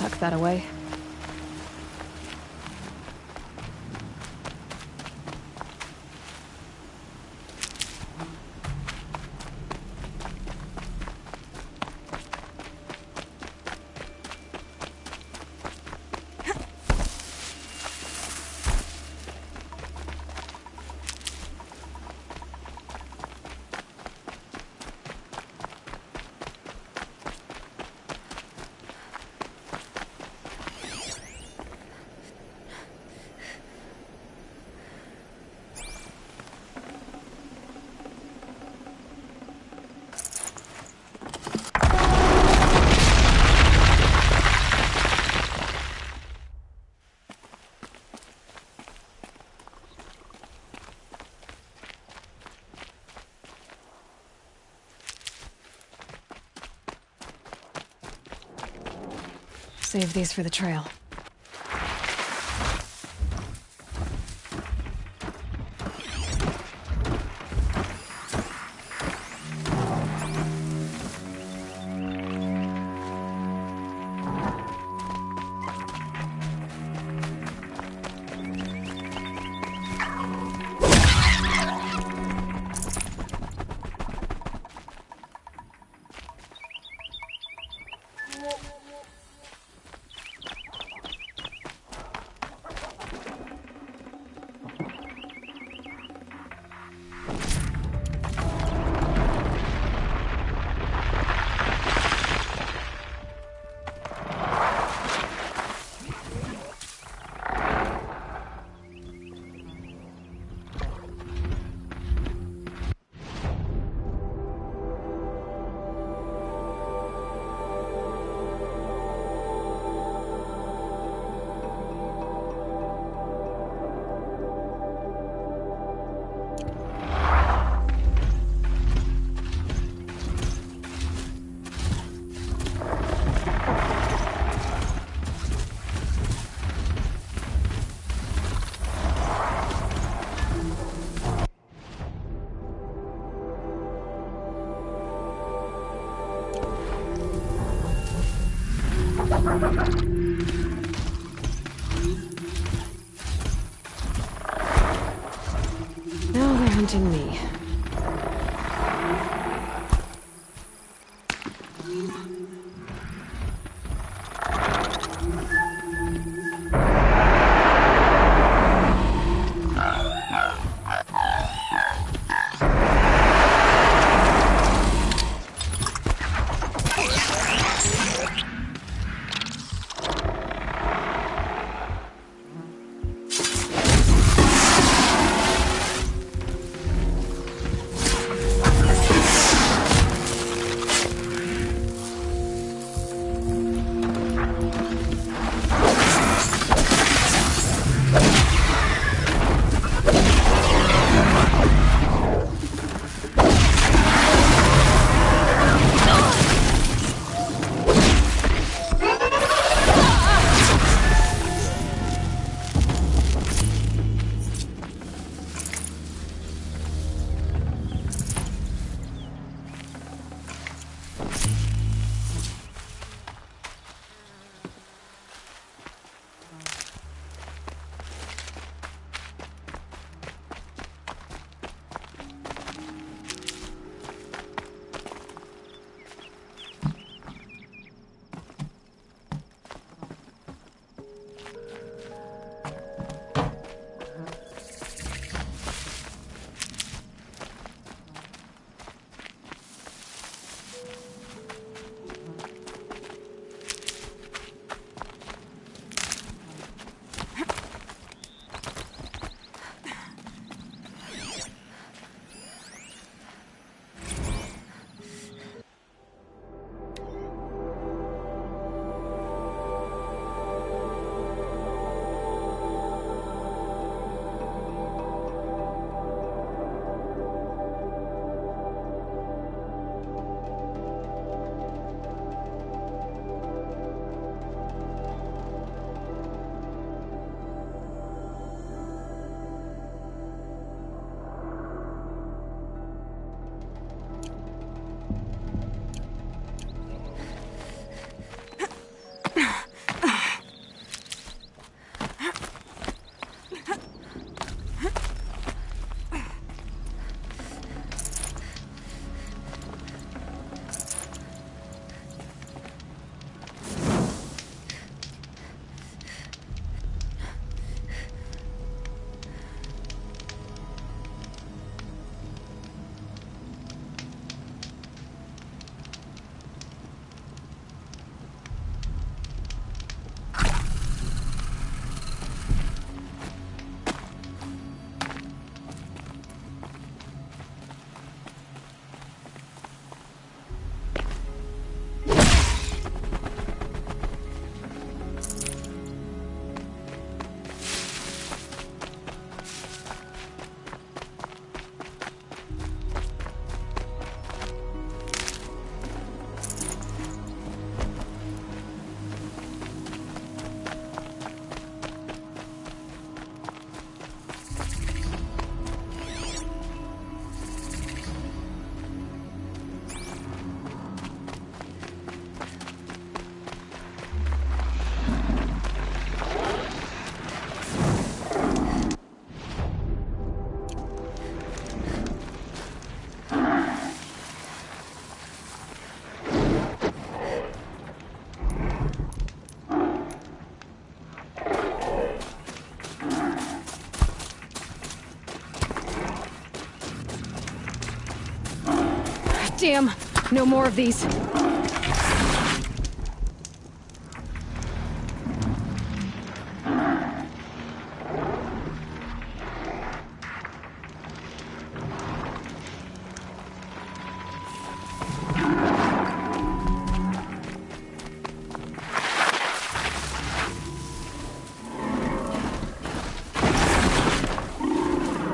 tuck that away. Save these for the trail. Now they're hunting me. Damn! No more of these.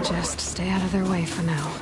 Just stay out of their way for now.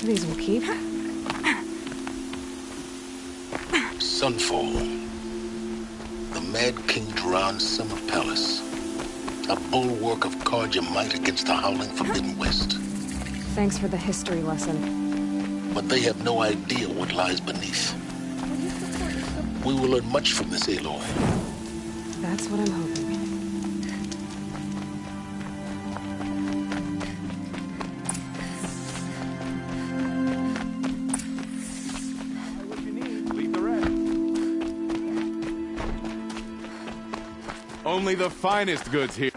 These will keep. Sunfall. The Mad King Jiran's summer palace. A bulwark of Carja might against the howling Forbidden West. Thanks for the history lesson. But they have no idea what lies beneath. We will learn much from this, Aloy. That's what I'm hoping. Only the finest goods here.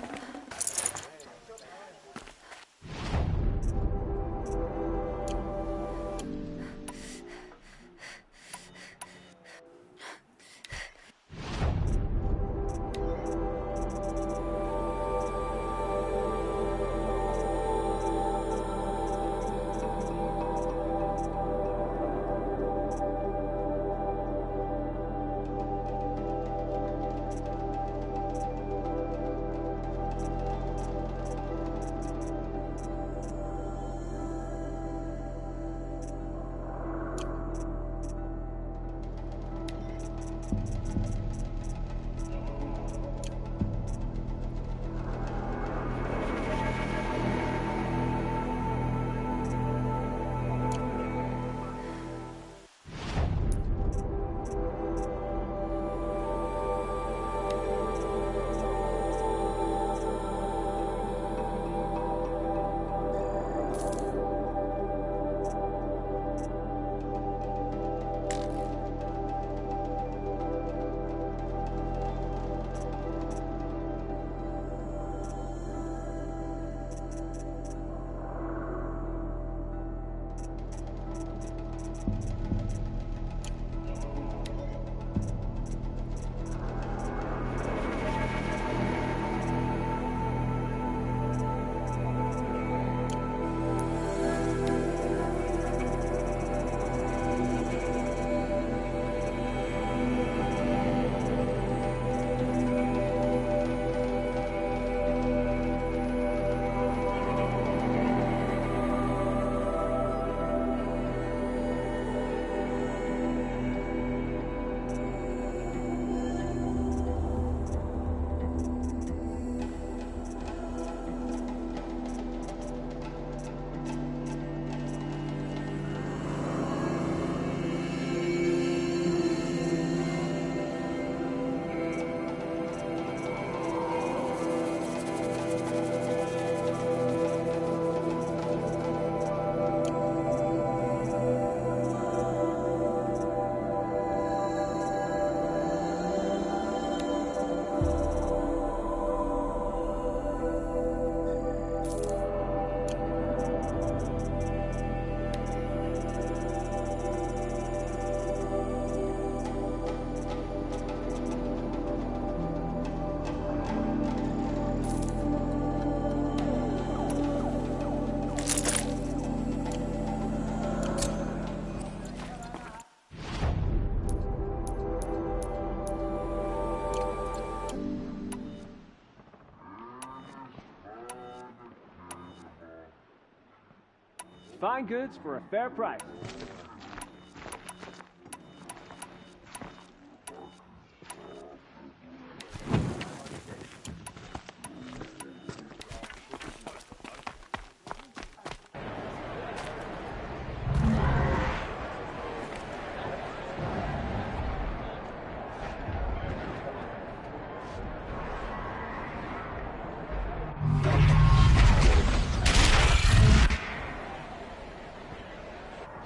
Fine goods for a fair price.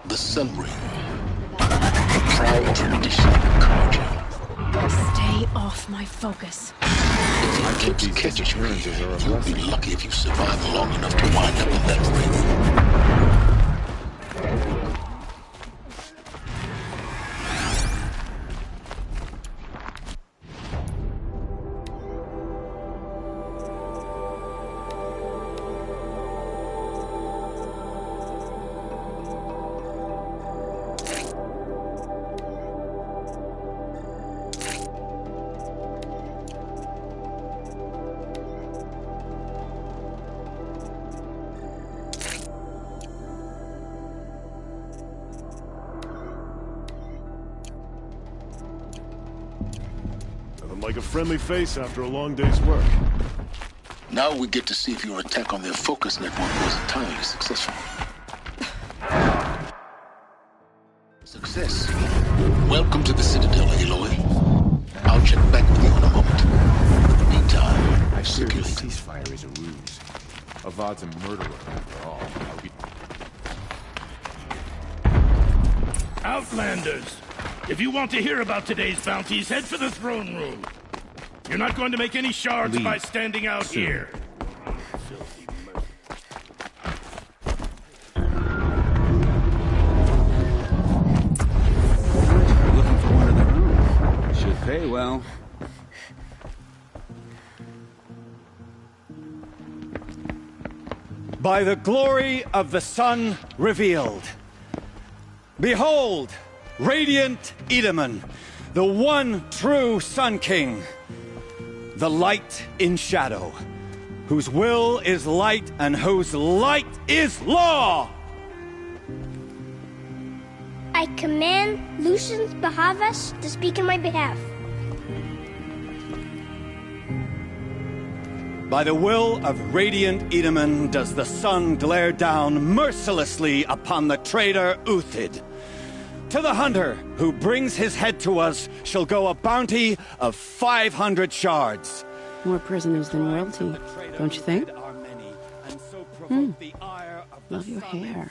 The Sun Ring. A proud tradition of Karja. Stay off my focus. If the eclipse catches you here, you'll be lucky if you survive long enough to wind up in that ring. Nothing like a friendly face after a long day's work. Now we get to see if your attack on their focus network was entirely successful. Success. Welcome to the Citadel, Aloy. I'll check back with you in a moment. Meantime, I fear circulate. this ceasefire is a ruse. Avad's a murderer, after all. Outlanders! If you want to hear about today's bounties, head for the throne room. You're not going to make any shards Leave. by standing out Soon. here. We're looking for one of their own. Should pay well. By the glory of the sun revealed. Behold, radiant Edaman, the one true Sun King. The light in shadow, whose will is light and whose light is law! I command Lucius Bahavas to speak in my behalf. By the will of radiant Edaman does the sun glare down mercilessly upon the traitor Uthid. To the hunter who brings his head to us shall go a bounty of 500 shards. More prisoners than royalty, don't you think? Love your hair.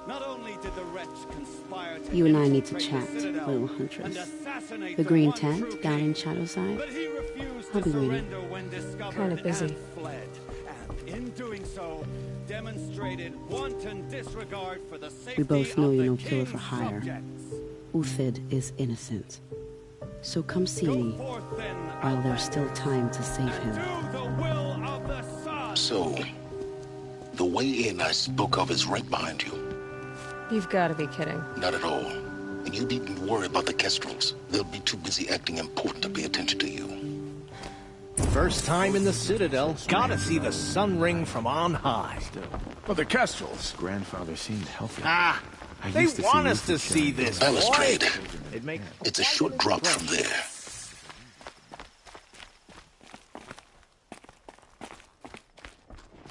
Not only did the wretch conspire to You and I need to infiltrate chat, the Citadel little huntress. and assassinate The green one tent true down king, in Shadowside. but he refused I'll to be waiting. surrender when discovered Kinda busy. and fled. And in doing so, demonstrated wanton disregard for the safety We both know of you're the no killer for king's hire. subjects. Uthid is innocent. So come see Go me forth then, while there's still time to save him. do the will of the sun. So, the way in I spoke of is right behind you. You've got to be kidding. Not at all. And you needn't worry about the Kestrels. They'll be too busy acting important to pay attention to you. First time in the Citadel. Gotta see the sun ring from on high. But the Kestrels. Grandfather seemed healthy. Ah, I they used to see want us Lucy to see shine. this, Balustrade. boy. It makes It's a short drop from there.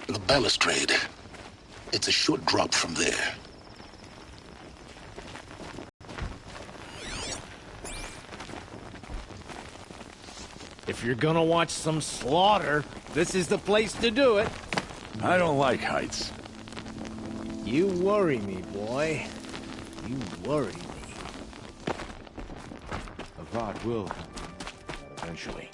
The balustrade. It's a short drop from there. If you're gonna watch some slaughter, this is the place to do it. I don't like heights. You worry me, boy. You worry me. Avad will help you. Eventually.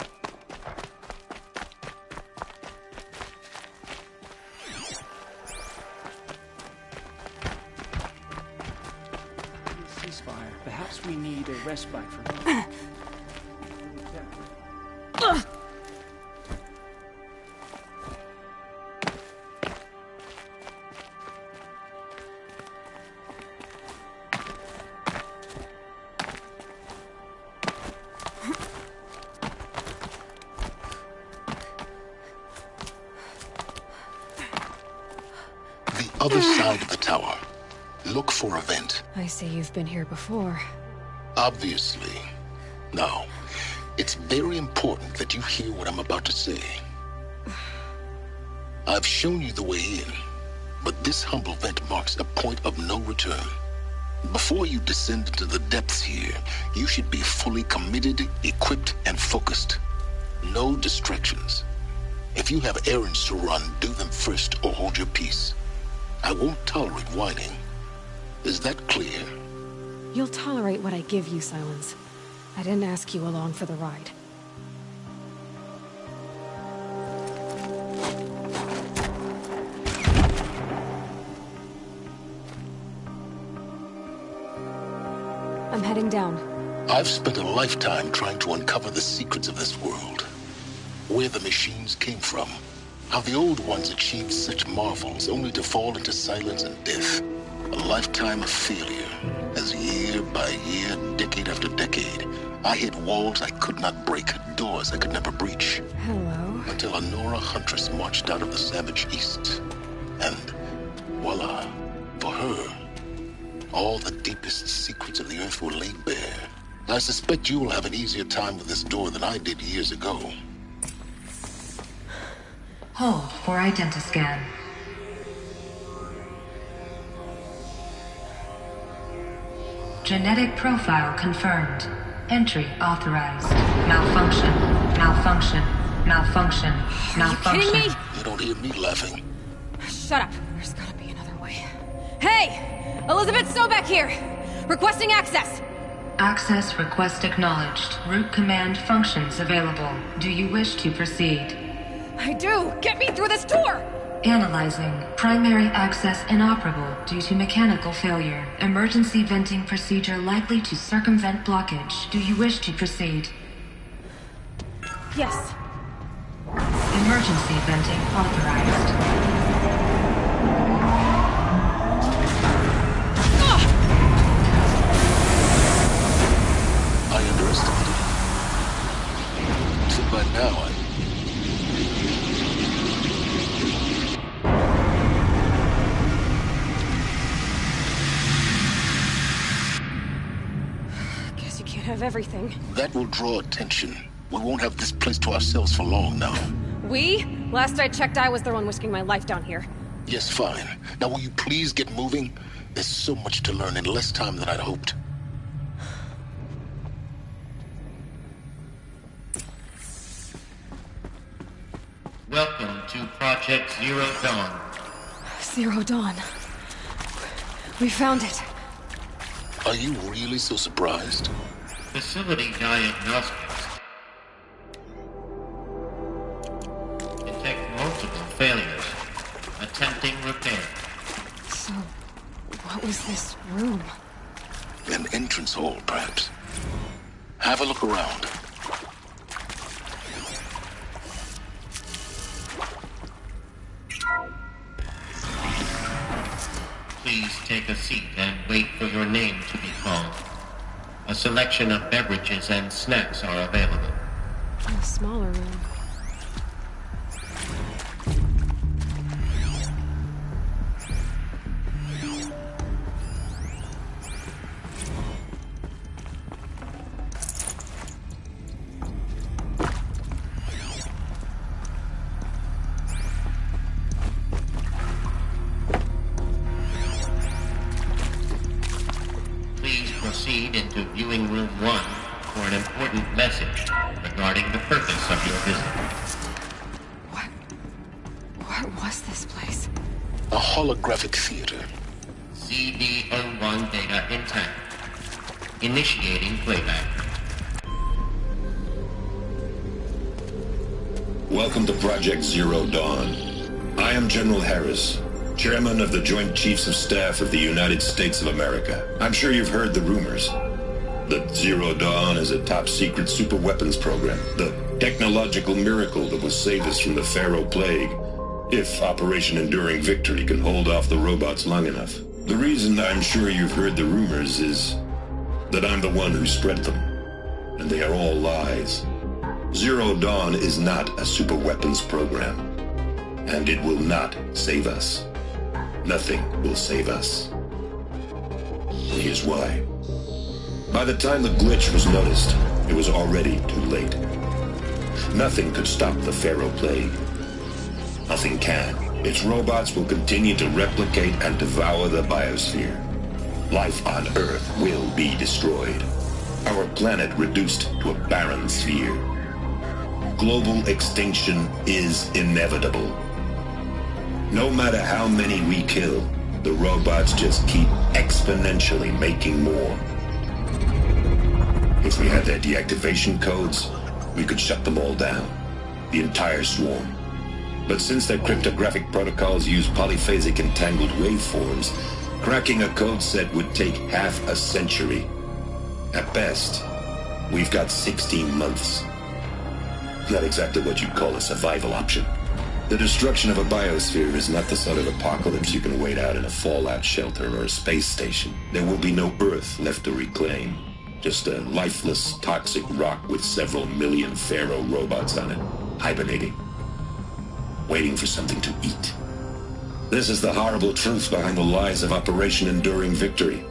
Ceasefire. Perhaps we need a respite from... The other side of the tower. Look for a vent. I see you've been here before. Obviously. Now, it's very important that you hear what I'm about to say. I've shown you the way in, but this humble vent marks a point of no return. Before you descend into the depths here, you should be fully committed, equipped, and focused. No distractions. If you have errands to run, do them first or hold your peace. I won't tolerate whining. Is that clear? You'll tolerate what I give you, Silence. I didn't ask you along for the ride. I'm heading down. I've spent a lifetime trying to uncover the secrets of this world. Where the machines came from. How the old ones achieved such marvels only to fall into silence and death. A lifetime of failure, as year by year, decade after decade, I hit walls I could not break, doors I could never breach. Hello. Until a Nora huntress marched out of the savage east. And voila, for her, all the deepest secrets of the earth were laid bare. I suspect you will have an easier time with this door than I did years ago. Hold for identiscan. Genetic profile confirmed. Entry authorized. Malfunction. Malfunction. Malfunction. Malfunction. Are you kidding me? You don't hear me laughing. Shut up. There's gotta be another way. Hey! Elizabeth Sobek here! Requesting access! Access request acknowledged. Root command functions available. Do you wish to proceed? I do! Get me through this door! Analyzing. Primary access inoperable due to mechanical failure. Emergency venting procedure likely to circumvent blockage. Do you wish to proceed? Yes. Emergency venting authorized. I underestimated it. So by now, Guess you can't have everything. That will draw attention. We won't have this place to ourselves for long now. We? Last I checked, I was the one risking my life down here. Yes, fine. Now will you please get moving? There's so much to learn in less time than I'd hoped. Welcome to Project Zero Dawn. Zero Dawn. We found it. Are you really so surprised? Facility diagnostics detect multiple failures. Attempting repair. So, what was this room? An entrance hall, perhaps. Have a look around. Please take a seat and wait for your name to be called. A selection of beverages and snacks are available. A smaller room. Proceed into viewing room 1 for an important message regarding the purpose of your visit. What was this place? A holographic theater. CD01 data intact. Initiating playback. Welcome to Project Zero Dawn. I am General Harris, Chairman of the Joint Chiefs of Staff of the United States of America. I'm sure you've heard the rumors that Zero Dawn is a top-secret superweapons program, the technological miracle that will save us from the Pharaoh Plague, if Operation Enduring Victory can hold off the robots long enough. The reason I'm sure you've heard the rumors is that I'm the one who spread them, and they are all lies. Zero Dawn is not a superweapons program, and it will not save us. nothing will save us. Here's why. By the time the glitch was noticed, it was already too late. Nothing could stop the Pharaoh Plague. Nothing can. Its robots will continue to replicate and devour the biosphere. Life on Earth will be destroyed. Our planet reduced to a barren sphere. Global extinction is inevitable. No matter how many we kill, the robots just keep exponentially making more. If we had their deactivation codes, we could shut them all down. The entire swarm. But since their cryptographic protocols use polyphasic entangled waveforms, cracking a code set would take half a century. At best, we've got 16 months. Not exactly what you'd call a survival option. The destruction of a biosphere is not the sort of apocalypse you can wait out in a fallout shelter or a space station. There will be no Earth left to reclaim. Just a lifeless, toxic rock with several million Pharaoh robots on it, hibernating, waiting for something to eat. This is the horrible truth behind the lies of Operation Enduring Victory.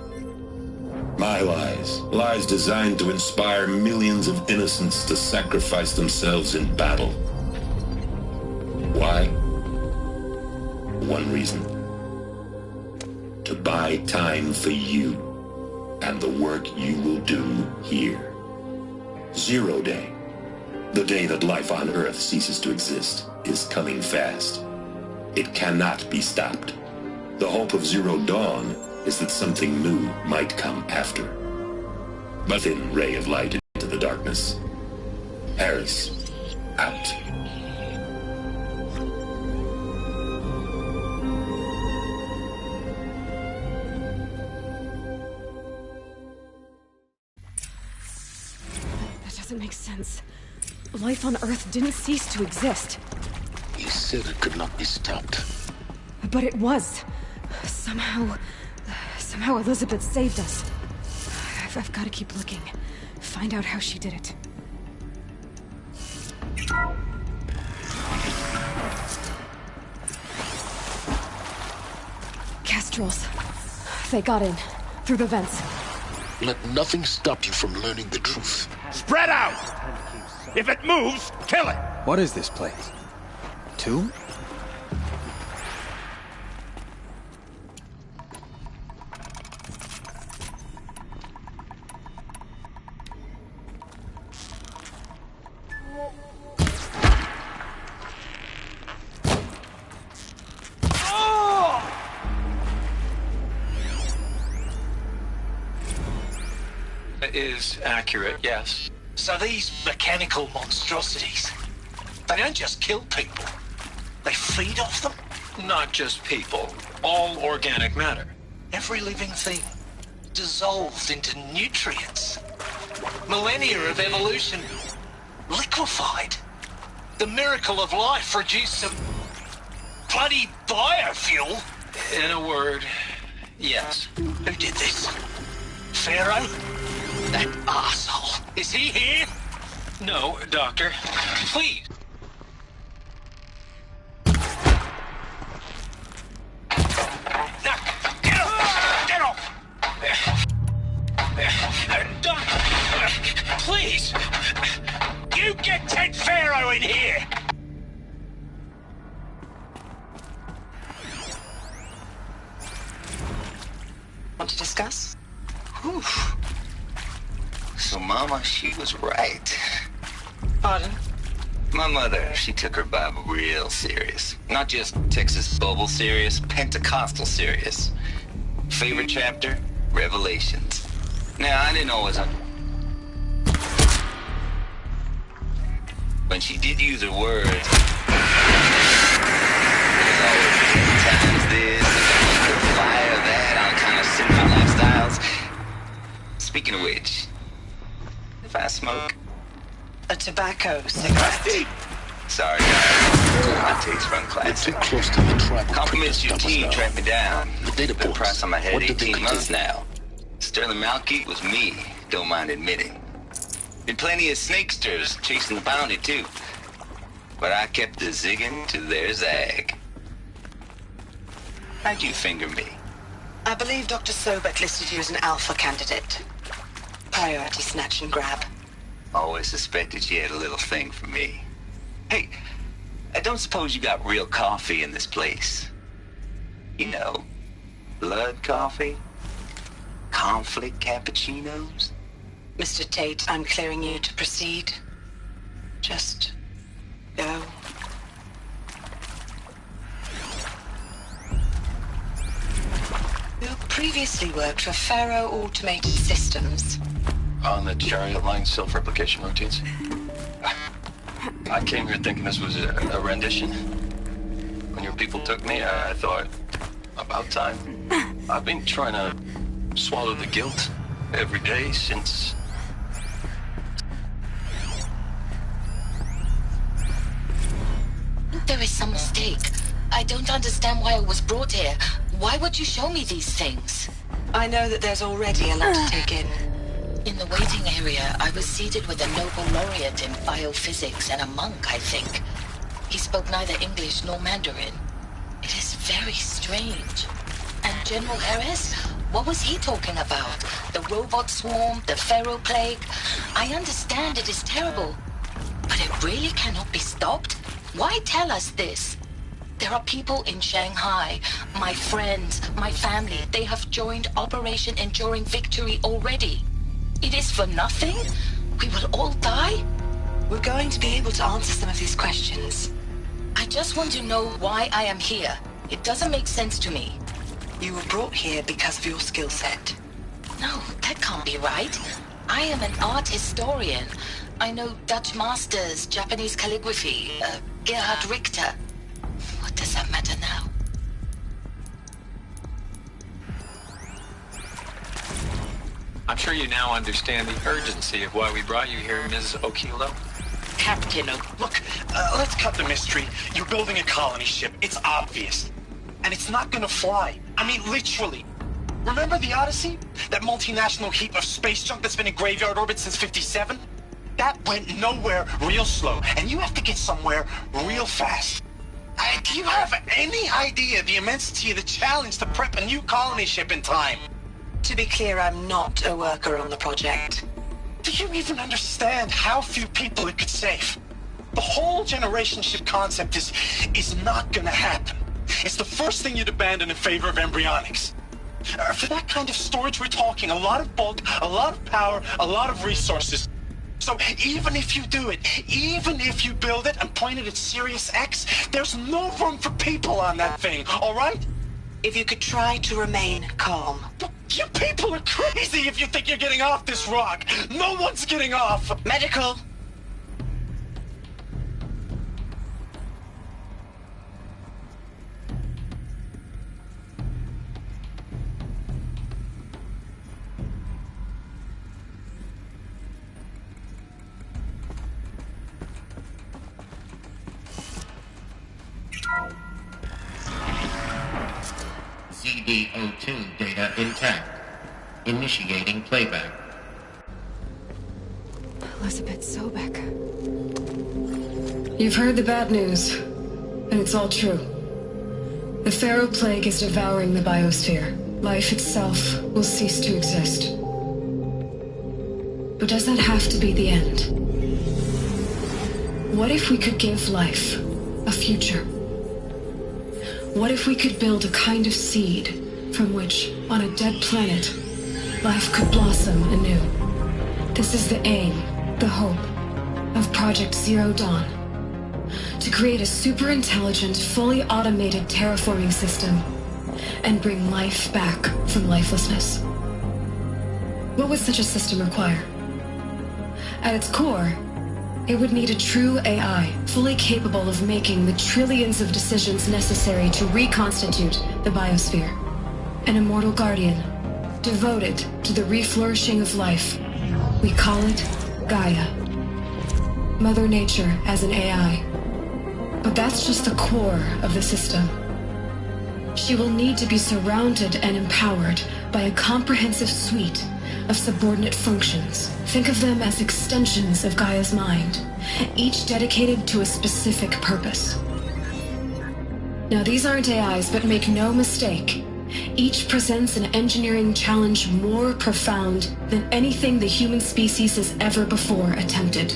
My lies. Lies designed to inspire millions of innocents to sacrifice themselves in battle. Why? One reason. To buy time for you and the work you will do here. Zero Day, the day that life on Earth ceases to exist, is coming fast. It cannot be stopped. The hope of Zero Dawn is that something new might come after. A thin ray of light into the darkness. Harris, out. That doesn't make sense. Life on Earth didn't cease to exist. You said it could not be stopped. But it was. Somehow Elizabeth saved us. I've got to keep looking. Find out how she did it. Kestrels. They got in. Through the vents. Let nothing stop you from learning the truth. Spread out! If it moves, kill it! What is this place? Tomb? Is accurate, yes. So these mechanical monstrosities, they don't just kill people, they feed off them? Not just people, all organic matter. Every living thing dissolved into nutrients. Millennia of evolution liquefied. The miracle of life reduced to bloody biofuel. In a word, yes. Who did this? Pharaoh? That asshole. Is he here? No, Doctor. Please. Now, get off! Get off! Doctor, please. You get Ted Pharaoh in here. Want to discuss? Whew. So, Mama, she was right. Pardon? My mother, she took her Bible real serious. Not just Texas Bible serious, Pentecostal serious. Favorite chapter? Revelations. Now, I didn't always... When she did use her words, it was always times this, the fire, that, on kind of sinful lifestyles. Speaking of which, if I smoke... A tobacco cigarette. Sorry, guys. My taste run classic. You're too close to the trap. Compliments your team tracked me down. The data Been ports. pressed on my head What did they 18 months contain? now. Sterling Malky was me, don't mind admitting. Been plenty of snakesters chasing the bounty, too. But I kept the zigging to their zag. How'd you finger me? I believe Dr. Sobek listed you as an alpha candidate. Priority snatch and grab. Always suspected she had a little thing for me. Hey, I don't suppose you got real coffee in this place? You know, blood coffee? Conflict cappuccinos? Mr. Tate, I'm clearing you to proceed. Just go. You previously worked for Faro Automated Systems. On the Chariot Line self-replication routines? I came here thinking this was a rendition. When your people took me, I thought, about time. I've been trying to swallow the guilt every day since... There is some mistake. I don't understand why I was brought here. Why would you show me these things? I know that there's already a lot to take in. In the waiting area, I was seated with a Nobel laureate in biophysics and a monk, I think. He spoke neither English nor Mandarin. It is very strange. And General Harris? What was he talking about? The robot swarm, the Pharaoh plague? I understand it is terrible. But it really cannot be stopped? Why tell us this? There are people in Shanghai, my friends, my family. They have joined Operation Enduring Victory already. It is for nothing? We will all die? We're going to be able to answer some of these questions. I just want to know why I am here. It doesn't make sense to me. You were brought here because of your skill set. No, that can't be right. I am an art historian. I know Dutch masters, Japanese calligraphy, Gerhard Richter. What does that matter now? I'm sure you now understand the urgency of why we brought you here, Ms. Okilo. Captain, look, let's cut the mystery. You're building a colony ship. It's obvious. And it's not gonna fly. I mean, literally. Remember the Odyssey? That multinational heap of space junk that's been in graveyard orbit since '57? That went nowhere real slow. And you have to get somewhere real fast. Do you have any idea the immensity of the challenge to prep a new colony ship in time? To be clear, I'm not a worker on the project. Do you even understand how few people it could save? The whole generation ship concept is not gonna happen. It's the first thing you'd abandon in favor of embryonics. For that kind of storage, we're talking a lot of bulk, a lot of power, a lot of resources. So even if you do it, even if you build it and point it at Sirius X, there's no room for people on that thing, all right? If you could try to remain calm. You people are crazy if you think you're getting off this rock. No one's getting off. Medical. ZD-02 data intact. Initiating playback. Elizabeth Sobek. You've heard the bad news, and it's all true. The Pharaoh plague is devouring the biosphere. Life itself will cease to exist. But does that have to be the end? What if we could give life a future? What if we could build a kind of seed from which, on a dead planet, life could blossom anew? This is the aim, the hope, of Project Zero Dawn. To create a super-intelligent, fully automated terraforming system and bring life back from lifelessness. What would such a system require? At its core, it would need a true AI, fully capable of making the trillions of decisions necessary to reconstitute the biosphere. An immortal guardian, devoted to the reflourishing of life. We call it Gaia. Mother Nature as an AI. But that's just the core of the system. She will need to be surrounded and empowered by a comprehensive suite of subordinate functions. Think of them as extensions of Gaia's mind, each dedicated to a specific purpose. Now, these aren't AIs, but make no mistake. Each presents an engineering challenge more profound than anything the human species has ever before attempted.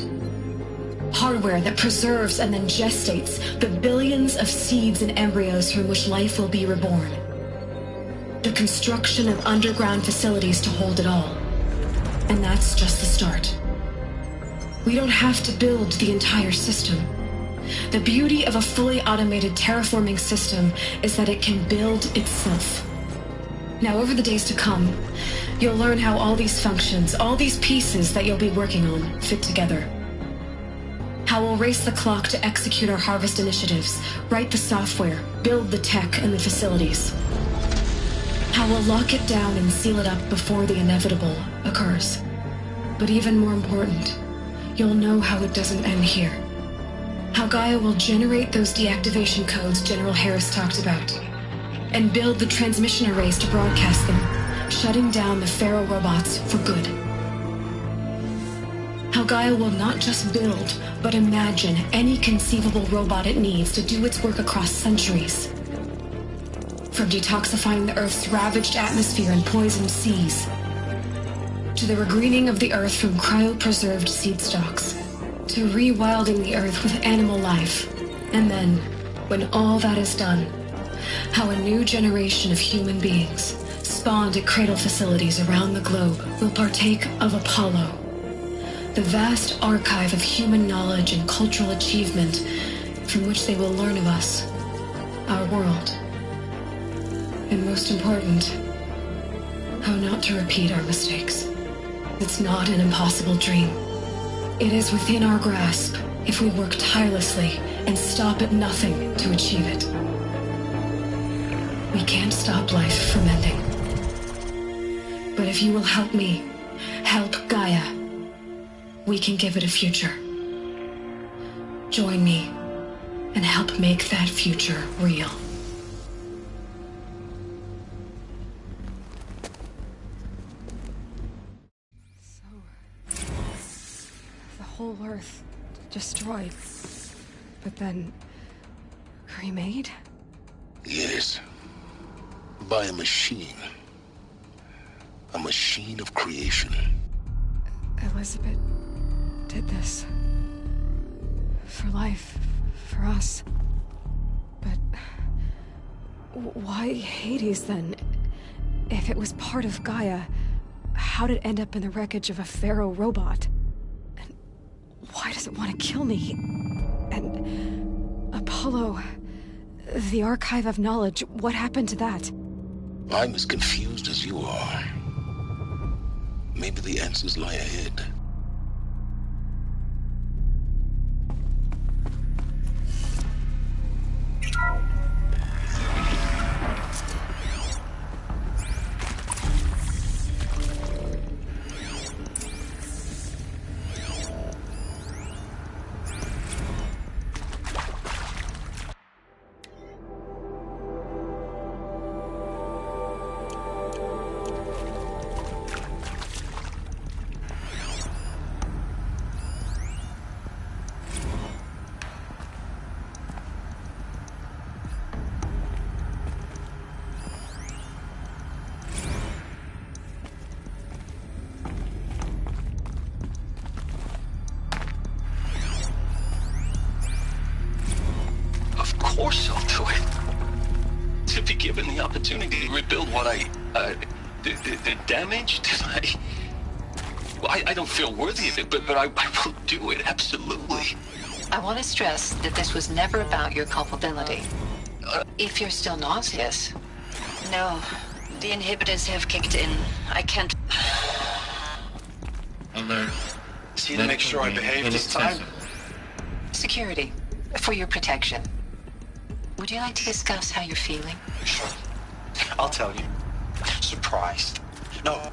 Hardware that preserves and then gestates the billions of seeds and embryos from which life will be reborn. The construction of underground facilities to hold it all. And that's just the start. We don't have to build the entire system. The beauty of a fully automated terraforming system is that it can build itself. Now, over the days to come, you'll learn how all these functions, all these pieces that you'll be working on, fit together. How we'll race the clock to execute our harvest initiatives, write the software, build the tech and the facilities. How we'll lock it down and seal it up before the inevitable occurs. But even more important, you'll know how it doesn't end here. How Gaia will generate those deactivation codes General Harris talked about, and build the transmission arrays to broadcast them, shutting down the Pharaoh robots for good. How Gaia will not just build, but imagine any conceivable robot it needs to do its work across centuries. From detoxifying the Earth's ravaged atmosphere and poisoned seas, to the regreening of the Earth from cryopreserved seed stalks, to rewilding the Earth with animal life. And then, when all that is done, how a new generation of human beings, spawned at cradle facilities around the globe, will partake of Apollo, the vast archive of human knowledge and cultural achievement from which they will learn of us, our world. And most important, how not to repeat our mistakes. It's not an impossible dream. It is within our grasp if we work tirelessly and stop at nothing to achieve it. We can't stop life from ending. But if you will help me, help Gaia, we can give it a future. Join me and help make that future real. Whole Earth destroyed, but then remade? Yes. By a machine. A machine of creation. Elizabeth did this. For life, for us. But why Hades then? If it was part of Gaia, how'd it end up in the wreckage of a Pharaoh robot? Why does it want to kill me? And Apollo, the archive of knowledge, what happened to that? I'm as confused as you are. Maybe the answers lie ahead. Of course I'll do it. To be given the opportunity to rebuild what the damage that I don't feel worthy of it, but I will do it, absolutely. I want to stress that this was never about your culpability. If you're still nauseous. No, the inhibitors have kicked in. I can't... Alert. See to make sure I behave this time? Security, for your protection. Would you like to discuss how you're feeling? Sure. I'll tell you. Surprised. No.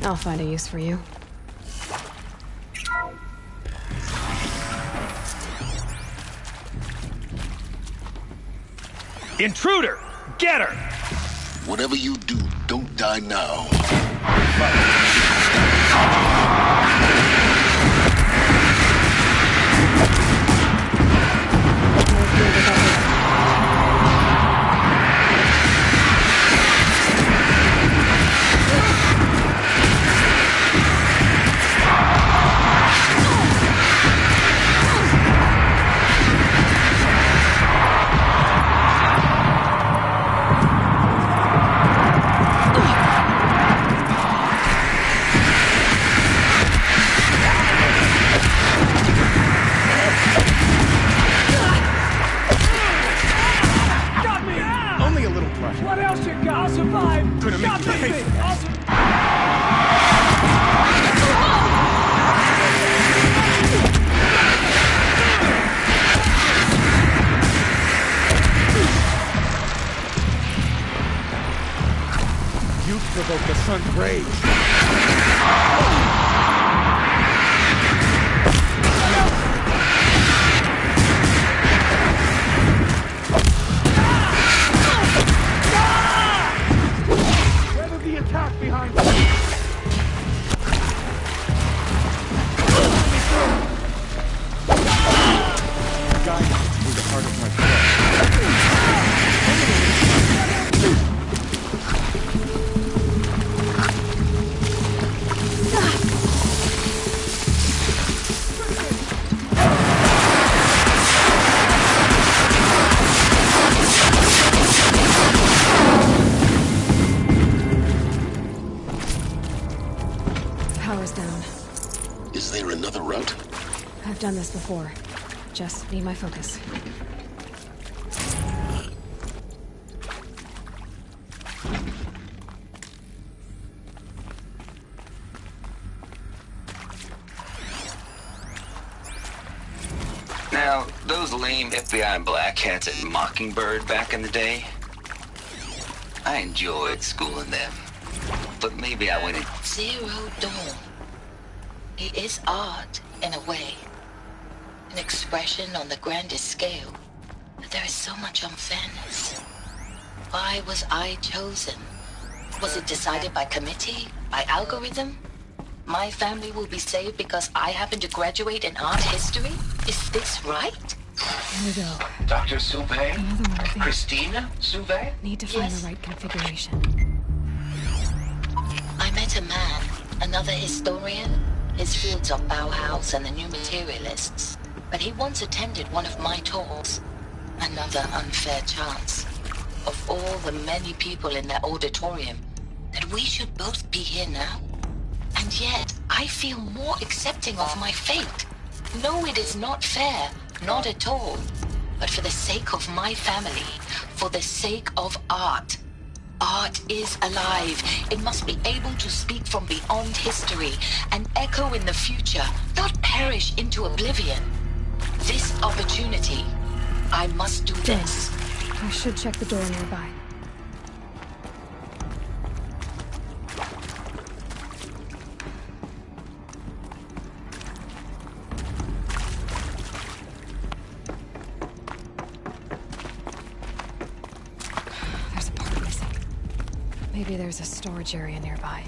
I'll find a use for you. Intruder! Get her! Whatever you do, don't die now. What else you got? I'll survive. Gonna make you pay for that. You provoked the sun's rage. Attack behind you! Guidance through the heart of my Power's down. Is there another route? I've done this before. Just need my focus. Now, those lame FBI black hats at Mockingbird back in the day, I enjoyed schooling them. But maybe I went in... Zero Dawn. It is art, in a way. An expression on the grandest scale. But there is so much unfairness. Why was I chosen? Was it decided by committee? By algorithm? My family will be saved because I happen to graduate in art history? Is this right? Here we go. Dr. Sauvé? Another one of these. Christina Sauvé? Need to find Yes. the right configuration. I met a man, another historian. His fields are Bauhaus and the New Materialists. But he once attended one of my talks. Another unfair chance. Of all the many people in that auditorium, that we should both be here now. And yet, I feel more accepting of my fate. No, it is not fair. Not at all. But for the sake of my family, for the sake of art. Art is alive. It must be able to speak from beyond history and echo in the future, not perish into oblivion. This opportunity, I must do this. I should check the door nearby. There's a part missing. Maybe there's a storage area nearby.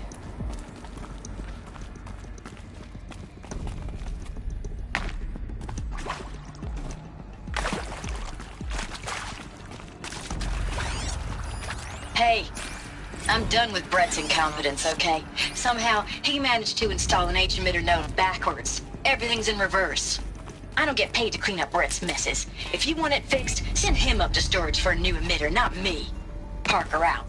Hey, I'm done with Brett's incompetence, okay? Somehow, he managed to install an H-emitter node backwards. Everything's in reverse. I don't get paid to clean up Brett's messes. If you want it fixed, send him up to storage for a new emitter, not me. Parker out.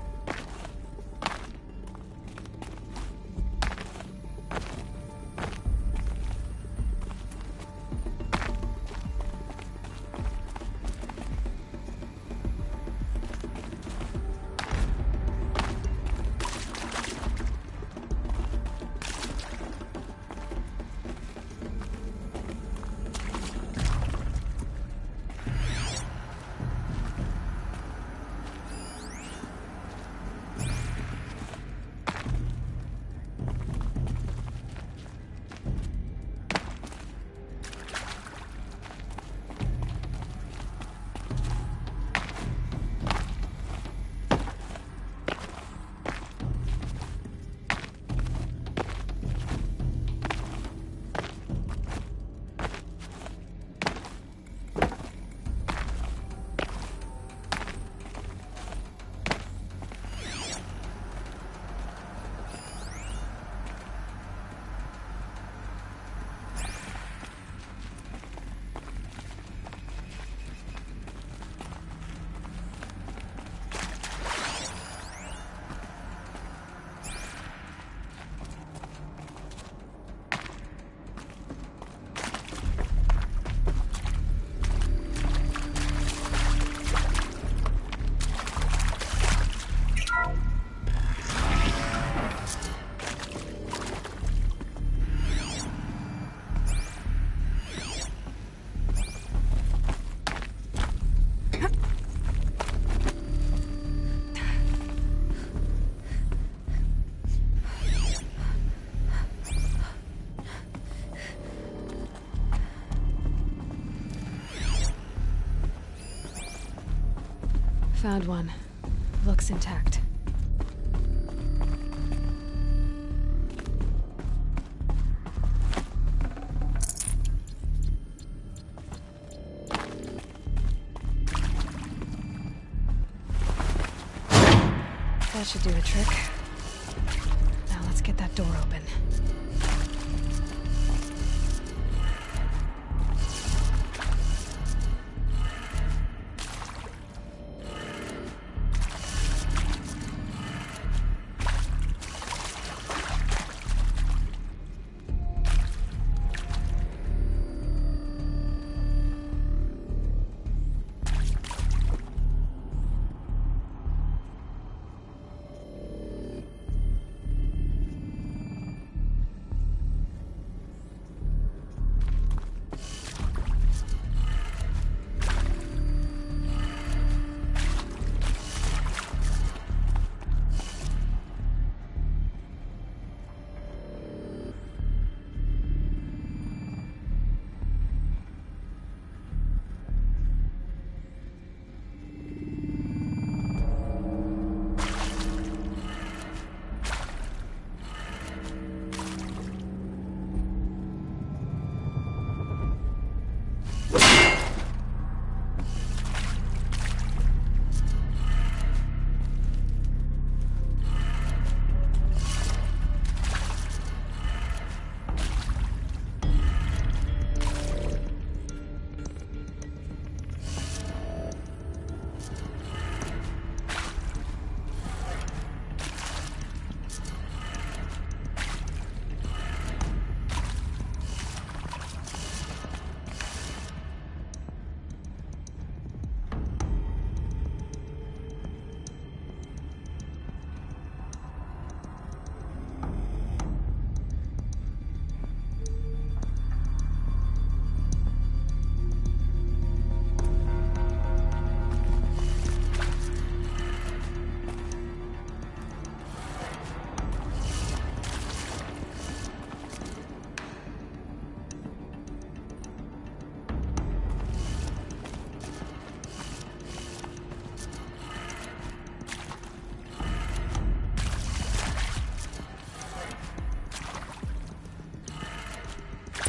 Found one. Looks intact. That should do the trick. Now let's get that door open.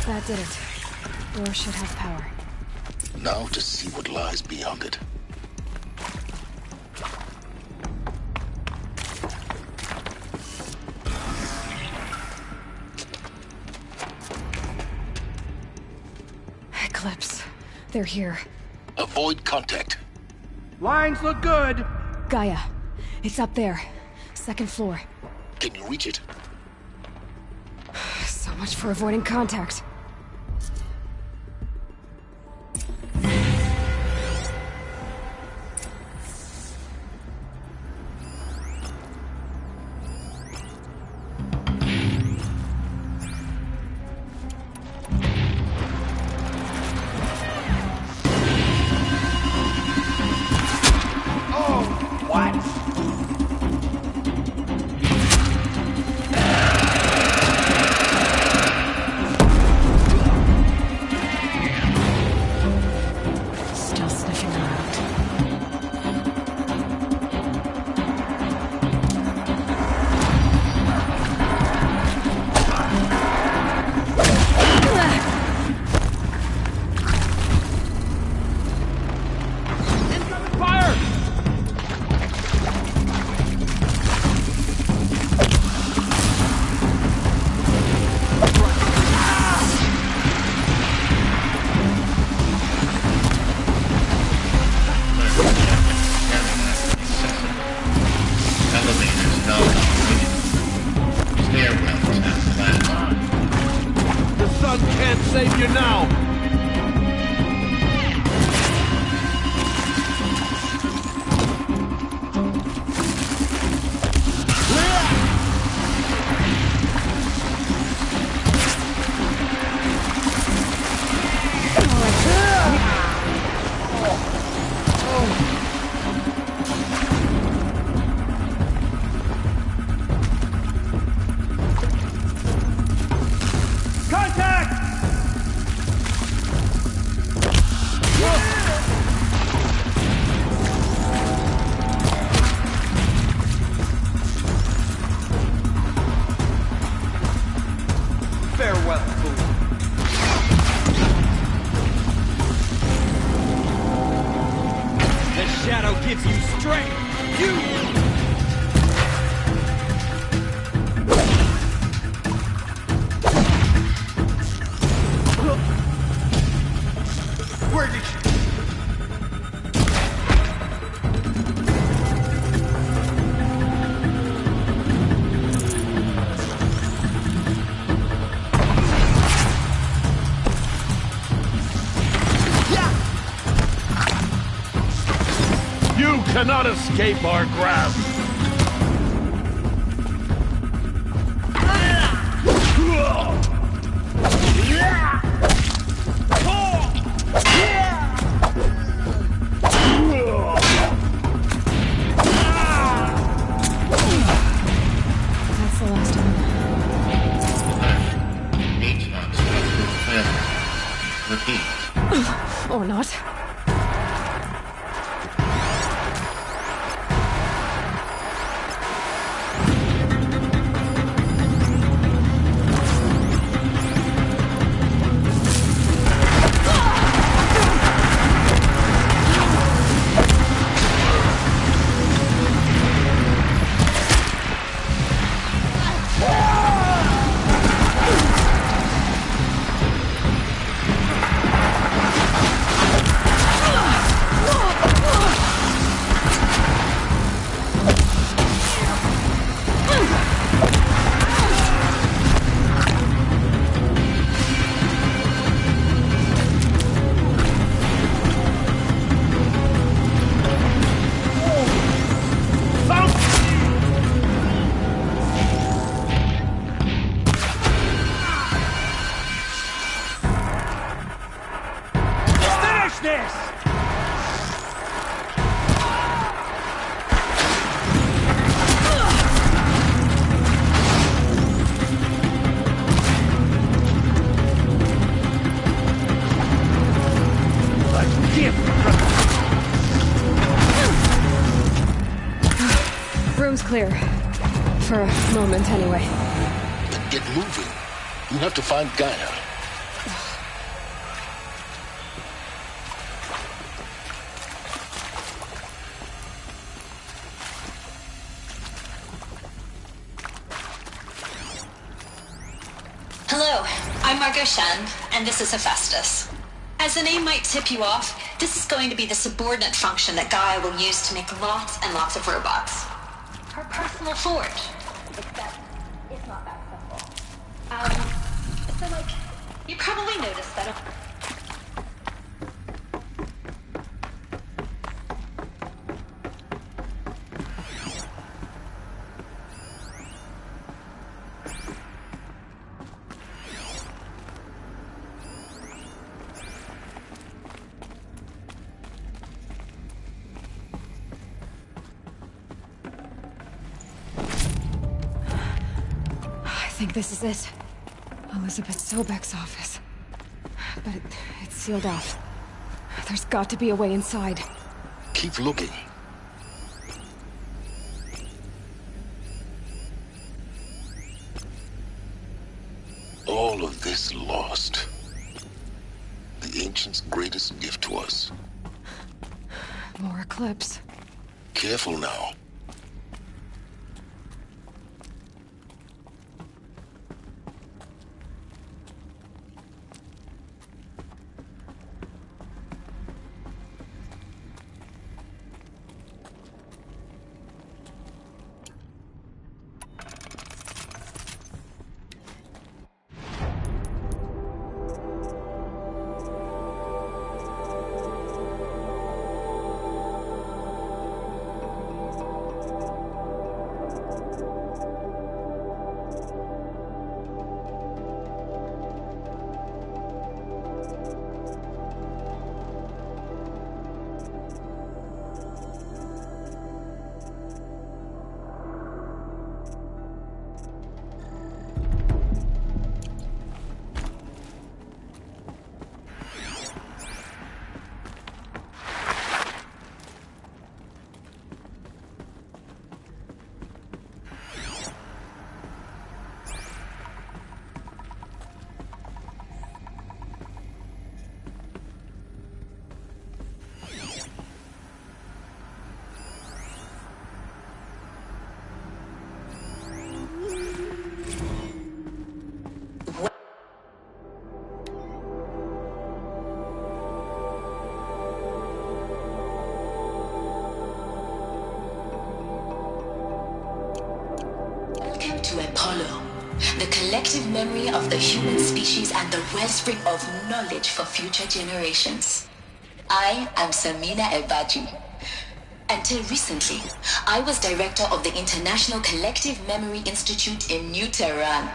That did it. Door should have power. Now to see what lies beyond it. Eclipse. They're here. Avoid contact. Lines look good. Gaia. It's up there. Second floor. Can you reach it? So much for avoiding contact. Save you now! gives you strength. You... Where did you... You cannot escape our grasp! That's the last one. Repeat. Or not. Room's clear. For a moment, anyway. Then get moving. You have to find Gaia. Hello, I'm Margot Shand, and this is Hephaestus. As the name might tip you off, this is going to be the subordinate function that Gaia will use to make lots and lots of robots. Her personal forge. Except, it's not that simple. So, you probably noticed that... I think this is it. Elizabeth Sobek's office. But it's sealed off. There's got to be a way inside. Keep looking. All of this lost. The Ancients' greatest gift to us. More Eclipse. Careful now. the collective memory of the human species and the wellspring of knowledge for future generations. I am Samina Elbaji. Until recently, I was director of the International Collective Memory Institute in New Tehran.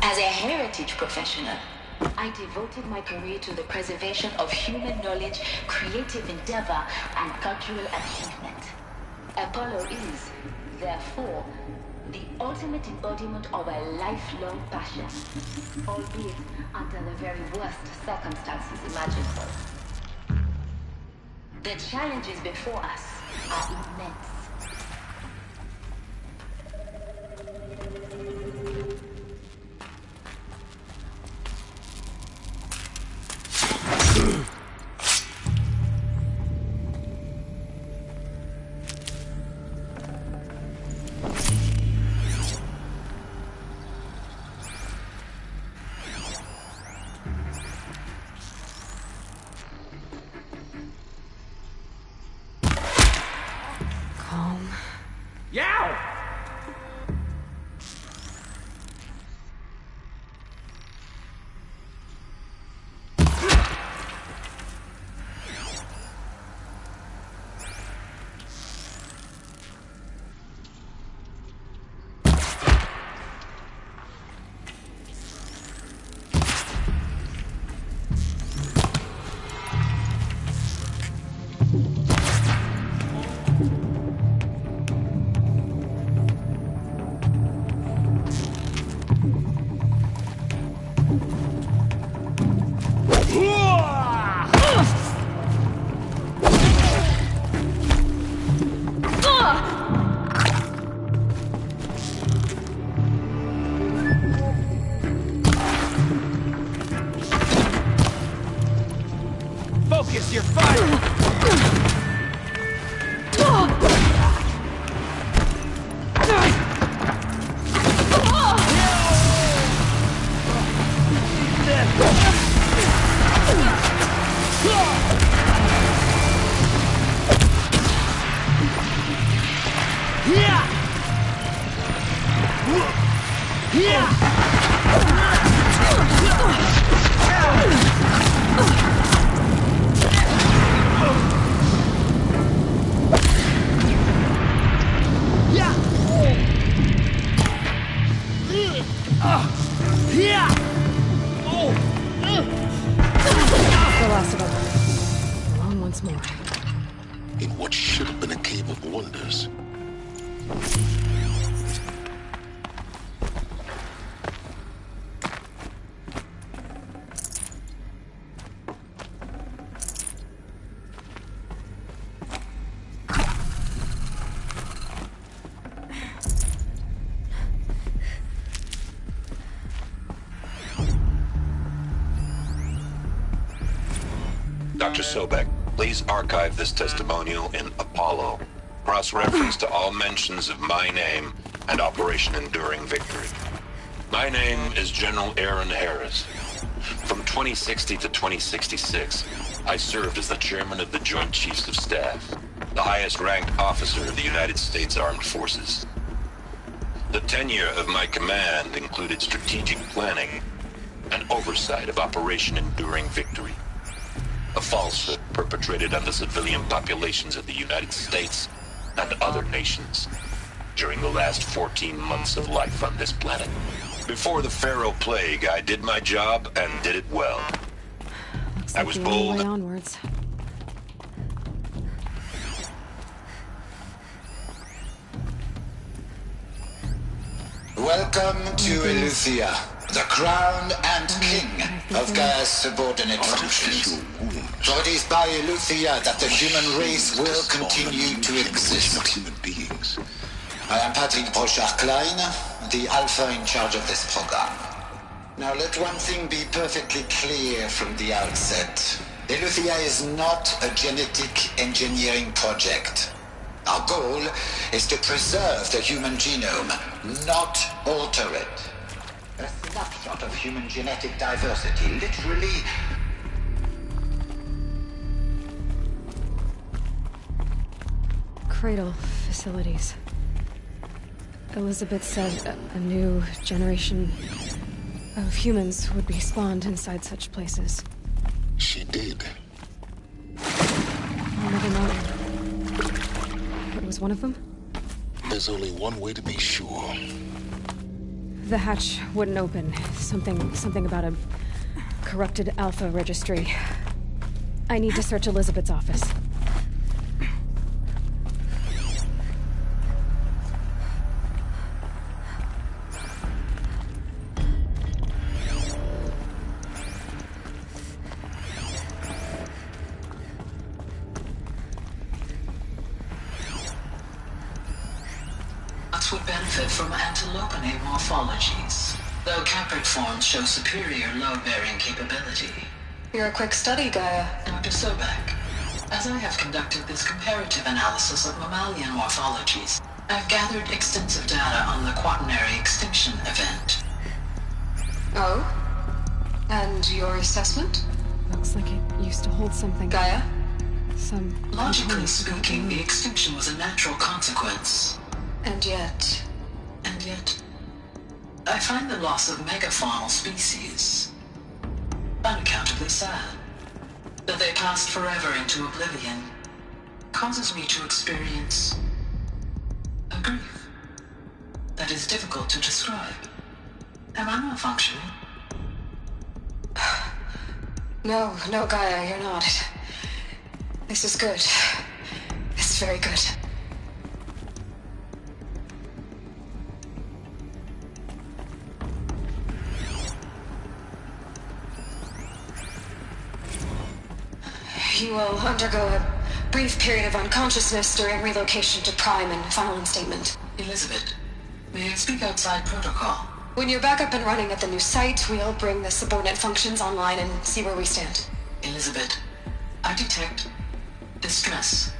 As a heritage professional, I devoted my career to the preservation of human knowledge, creative endeavor, and cultural achievement. Apollo is, therefore, the ultimate embodiment of a lifelong passion, albeit under the very worst circumstances imaginable. The challenges before us are immense. Focus your fire! In what should have been a cave of wonders. Dr. Sobek, please archive this testimonial in Apollo. Cross-reference to all mentions of my name and Operation Enduring Victory. My name is General Aaron Harris. From 2060 to 2066, I served as the chairman of the Joint Chiefs of Staff, the highest-ranked officer of the United States Armed Forces. The tenure of my command included strategic planning and oversight of Operation Enduring Victory, a falsehood perpetrated on the civilian populations of the United States and other nations during the last 14 months of life on this planet. Before the Pharaoh Plague, I did my job and did it well. I was bold. Onwards. Welcome to Eleuthia, the crown and king of Gaia's subordinate functions. For it is by Eleuthia that the human race will continue to exist. Human beings. I am Patrick Brochard-Klein, the Alpha in charge of this program. Now let one thing be perfectly clear from the outset. Eleuthia is not a genetic engineering project. Our goal is to preserve the human genome, not alter it. A snapshot of human genetic diversity, literally. Cradle facilities. Elizabeth said a new generation of humans would be spawned inside such places. She did. I'll never know. It was one of them? There's only one way to be sure. The hatch wouldn't open. Something about a corrupted Alpha registry. I need to search Elizabeth's office. Would benefit from antilopinae morphologies, though Caprid forms show superior load-bearing capability. You're a quick study, Gaia. Dr. Sobek, as I have conducted this comparative analysis of mammalian morphologies, I've gathered extensive data on the quaternary extinction event. Oh? And your assessment? Looks like it used to hold something. Gaia? Some... Logically speaking, the extinction was a natural consequence. And yet, I find the loss of megafaunal species unaccountably sad. That they passed forever into oblivion causes me to experience a grief that is difficult to describe. Am I malfunctioning? No, Gaia, you're not. This is good. It's very good. You will undergo a brief period of unconsciousness during relocation to Prime and final instatement. Elizabeth, may I speak outside protocol? When you're back up and running at the new site, we'll bring the subordinate functions online and see where we stand. Elizabeth, I detect distress.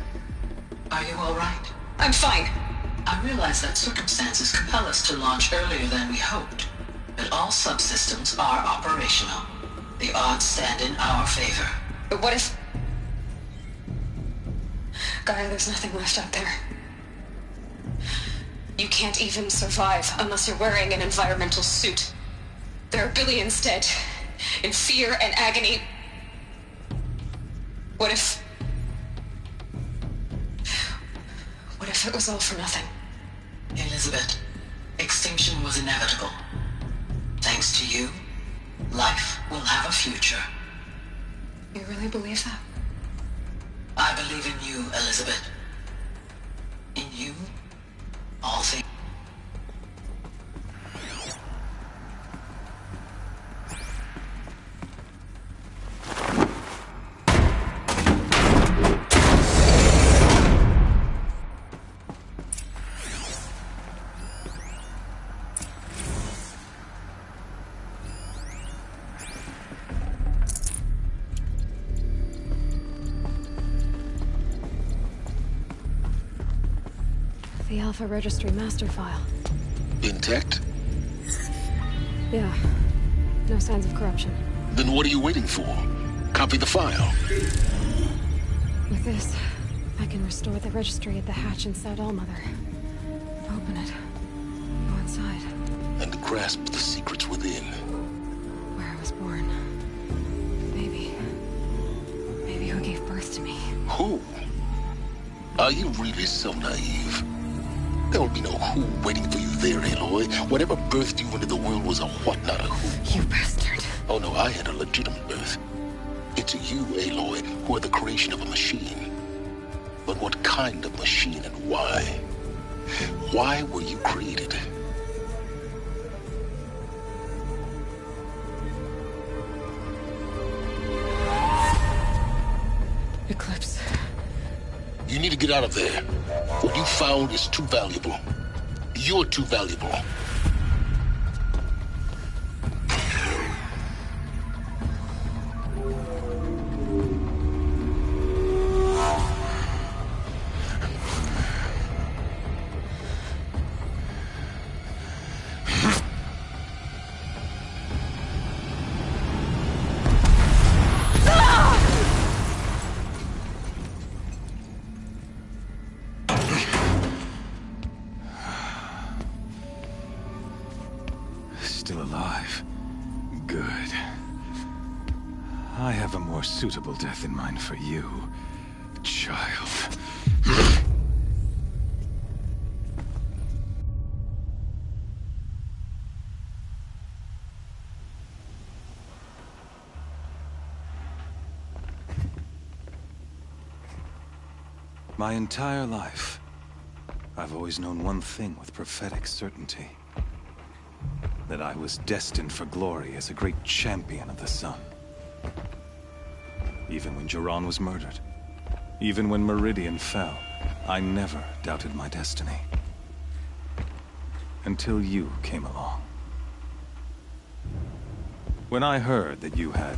Are you all right? I'm fine. I realize that circumstances compel us to launch earlier than we hoped, but all subsystems are operational. The odds stand in our favor. But what if... Gaia, there's nothing left out there. You can't even survive unless you're wearing an environmental suit. There are billions dead, in fear and agony. What if it was all for nothing? Elizabeth, extinction was inevitable. Thanks to you, life will have a future. You really believe that? I believe in you, Elizabeth. In you, all things. The Alpha Registry master file. Intact? Yeah. No signs of corruption. Then what are you waiting for? Copy the file. With this, I can restore the registry at the hatch inside Allmother. Open it. Go inside. And grasp the secrets within. Where I was born. Maybe who gave birth to me. Who? Are you really so naive? There will be no who waiting for you there, Aloy. Whatever birthed you into the world was a what, not a who. You bastard. Oh no, I had a legitimate birth. It's you, Aloy, who are the creation of a machine. But what kind of machine and why? Why were you created? Eclipse. You need to get out of there. What you found is too valuable. You're too valuable. I have a more suitable death in mind for you, child. My entire life, I've always known one thing with prophetic certainty. That I was destined for glory as a great champion of the sun. Even when Jiran was murdered, even when Meridian fell, I never doubted my destiny. Until you came along. When I heard that you had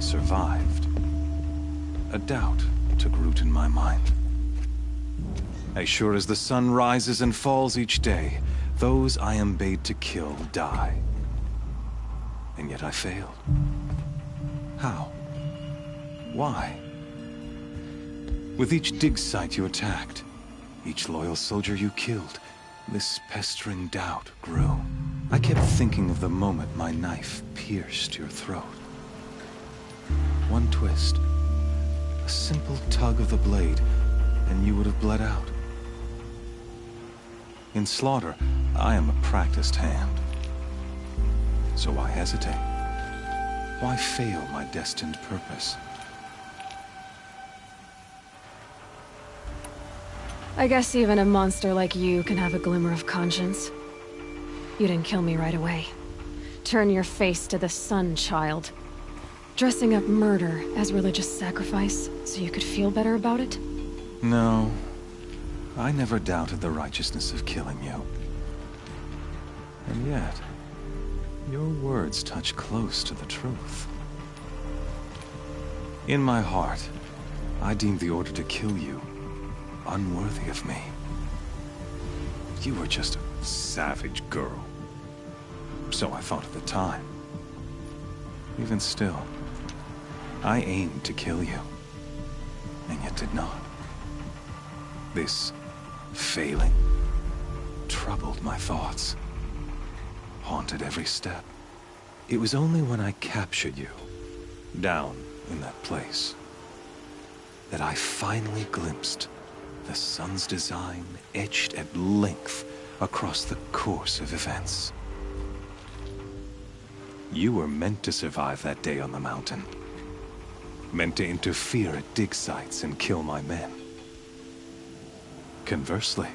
survived, a doubt took root in my mind. As sure as the sun rises and falls each day, those I am bade to kill die. And yet I failed. How? Why? With each dig site you attacked, each loyal soldier you killed, this pestering doubt grew. I kept thinking of the moment my knife pierced your throat. One twist, a simple tug of the blade, and you would have bled out. In slaughter, I am a practiced hand. So why hesitate? Why fail my destined purpose? I guess even a monster like you can have a glimmer of conscience. You didn't kill me right away. Turn your face to the sun, child. Dressing up murder as religious sacrifice so you could feel better about it? No. I never doubted the righteousness of killing you. And yet, your words touch close to the truth. In my heart, I deemed the order to kill you unworthy of me. You were just a savage girl. So I thought at the time. Even still, I aimed to kill you, and yet did not. This failing troubled my thoughts, haunted every step. It was only when I captured you, down in that place, that I finally glimpsed the sun's design etched at length across the course of events. You were meant to survive that day on the mountain. Meant to interfere at dig sites and kill my men. Conversely,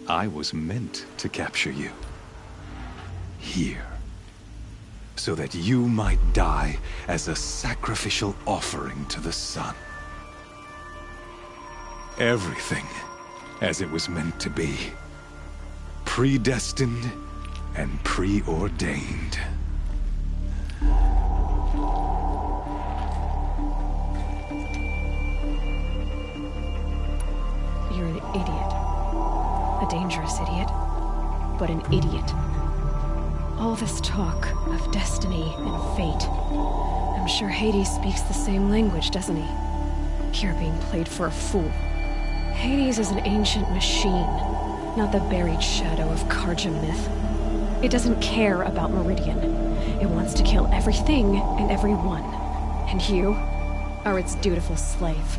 I was meant to capture you. Here. So that you might die as a sacrificial offering to the sun. Everything as it was meant to be. Predestined and preordained. You're an idiot. A dangerous idiot. But an idiot. All this talk of destiny and fate. I'm sure Hades speaks the same language, doesn't he? You're being played for a fool. Hades is an ancient machine, not the buried shadow of Karja myth. It doesn't care about Meridian. It wants to kill everything and everyone. And you are its dutiful slave.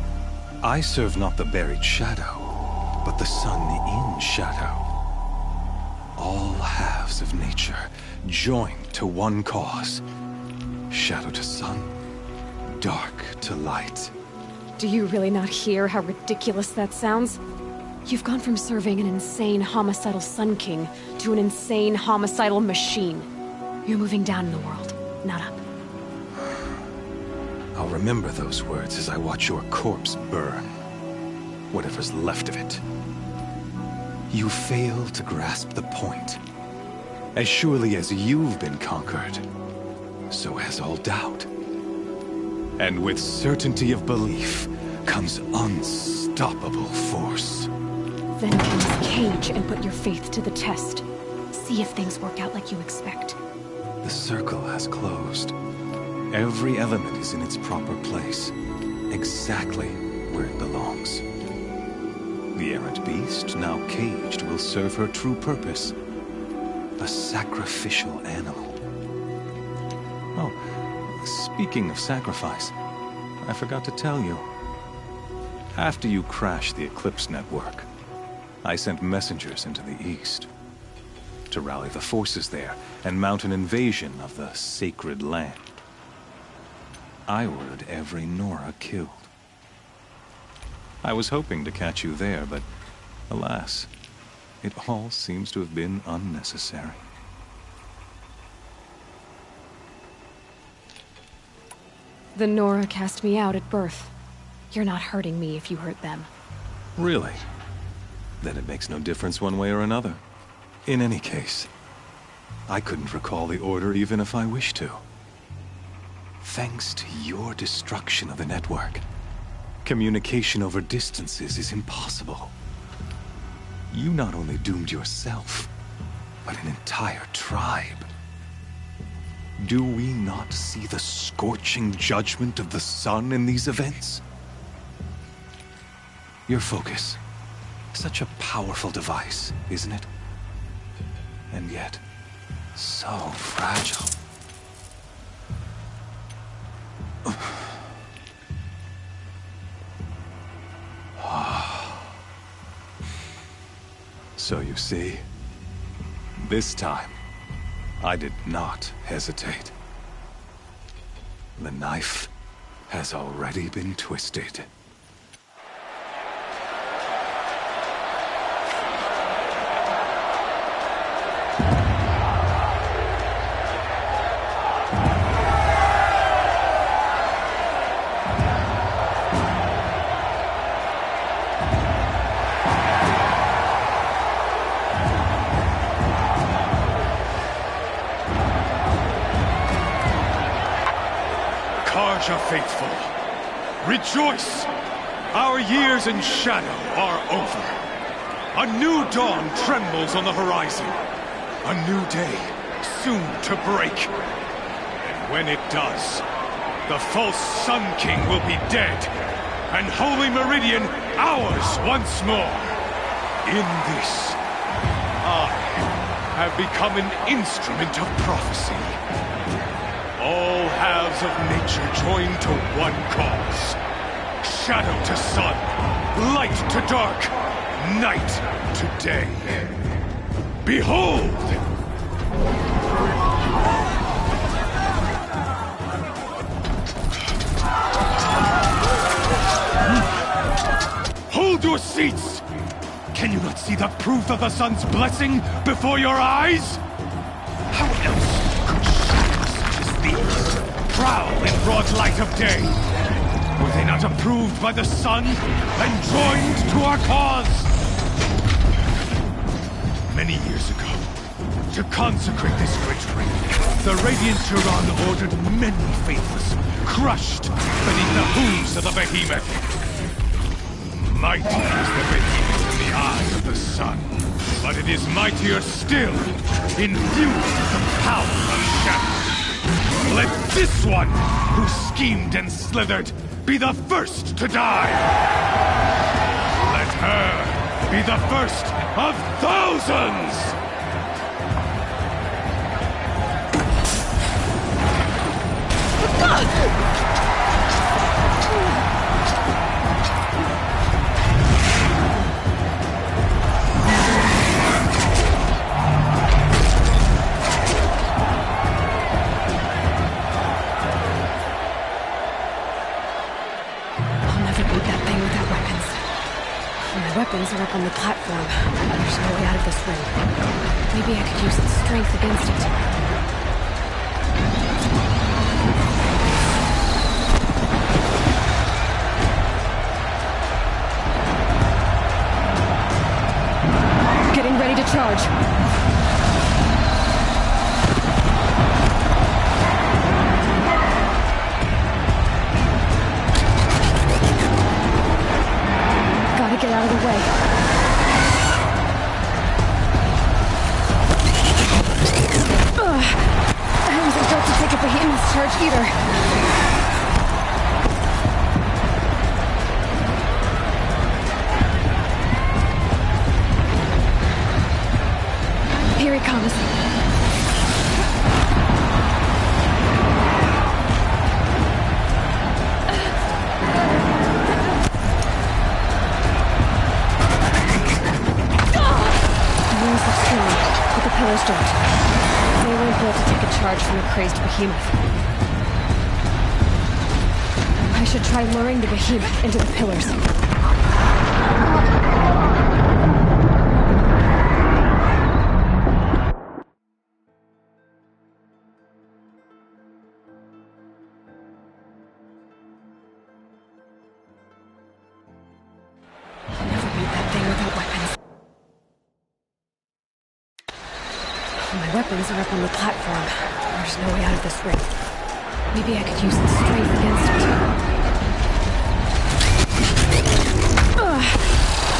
I serve not the buried shadow, but the sun in shadow. All halves of nature joined to one cause. Shadow to sun, dark to light. Do you really not hear how ridiculous that sounds? You've gone from serving an insane homicidal Sun King to an insane homicidal machine. You're moving down in the world, not up. I'll remember those words as I watch your corpse burn. Whatever's left of it. You fail to grasp the point. As surely as you've been conquered, so has all doubt. And with certainty of belief comes unstoppable force. Then use Cage and put your faith to the test. See if things work out like you expect. The circle has closed. Every element is in its proper place, exactly where it belongs. The errant beast, now caged, will serve her true purpose. A sacrificial animal. Oh, Speaking of sacrifice, I forgot to tell you. After you crashed the Eclipse network, I sent messengers into the east to rally the forces there and mount an invasion of the sacred land. I ordered every Nora killed. I was hoping to catch you there, but alas, it all seems to have been unnecessary. The Nora cast me out at birth. You're not hurting me if you hurt them. Really? Then it makes no difference one way or another. In any case, I couldn't recall the order even if I wished to. Thanks to your destruction of the network, communication over distances is impossible. You not only doomed yourself, but an entire tribe. Do we not see the scorching judgment of the sun in these events? Your focus. Such a powerful device, isn't it? And yet, so fragile. So you see, this time, I did not hesitate. The knife has already been twisted. Carja faithful, rejoice! Our years in shadow are over. A new dawn trembles on the horizon. A new day soon to break. And when it does, the false Sun King will be dead, and Holy Meridian ours once more. In this, I have become an instrument of prophecy. All halves of nature join to one cause. Shadow to sun, light to dark, night to day. Behold! Hold your seats! Can you not see the proof of the sun's blessing before your eyes? How else could shadows such as these prowl in broad light of day? Were they not approved by the sun and joined to our cause? Many years ago, to consecrate this great ring, the Radiant Turan ordered many faithless, crushed beneath the hooves of the behemoth. Mighty is the behemoth in the eyes of the sun, but it is mightier still, infused with the power of shadow. Let this one, who schemed and slithered, be the first to die! Let her be the first of thousands! Weapons are up on the platform. There's no way out of this ring. Maybe I could use its strength against it. Getting ready to charge. Get out of the way. I wasn't built to take a behemoth's charge either. Here he comes. pillars don't. They weren't built to take a charge from a crazed behemoth. I should try luring the behemoth into the pillars. Weapons are up on the platform. There's no way out of this ring. Maybe I could use its strength against it.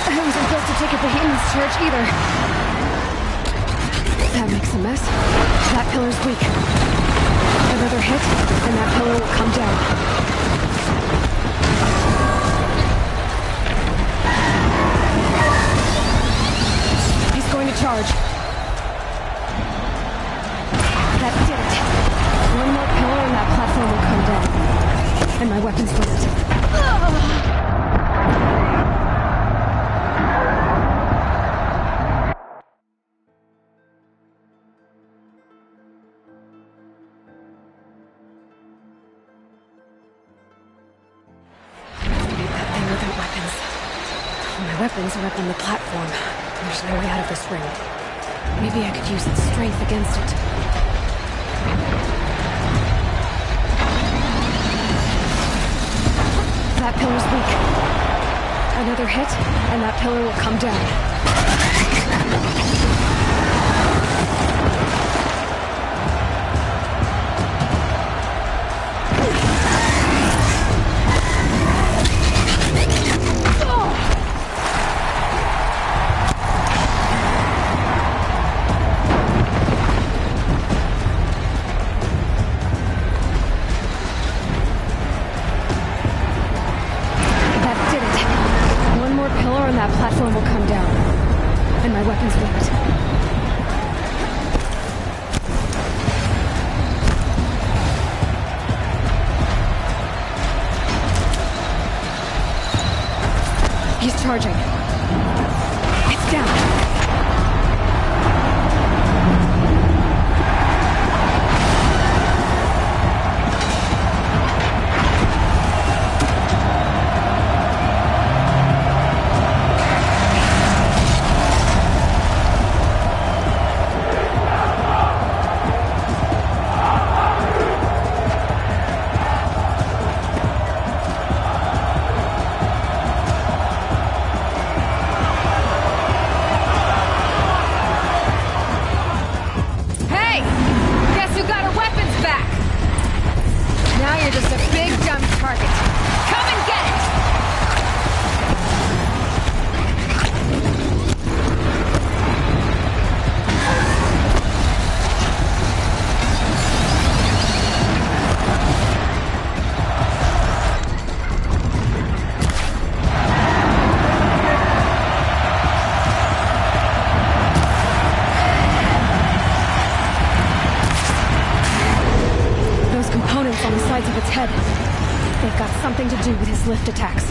I wasn't built to take a behemoth's charge either. That makes a mess. That pillar's weak. Another hit, and that pillar will come down. He's going to charge. That did it. One more pillar and that platform will come down. And my weapon's loaded. I made that thing without weapons. My weapons are up on the platform. There's no way out of this ring. Maybe I could use its strength against it. That pillar's weak. Another hit, and that pillar will come down. That platform will come down, and my weapons with it. He's charging. It's down. On the sides of its head. They've got something to do with his lift attacks.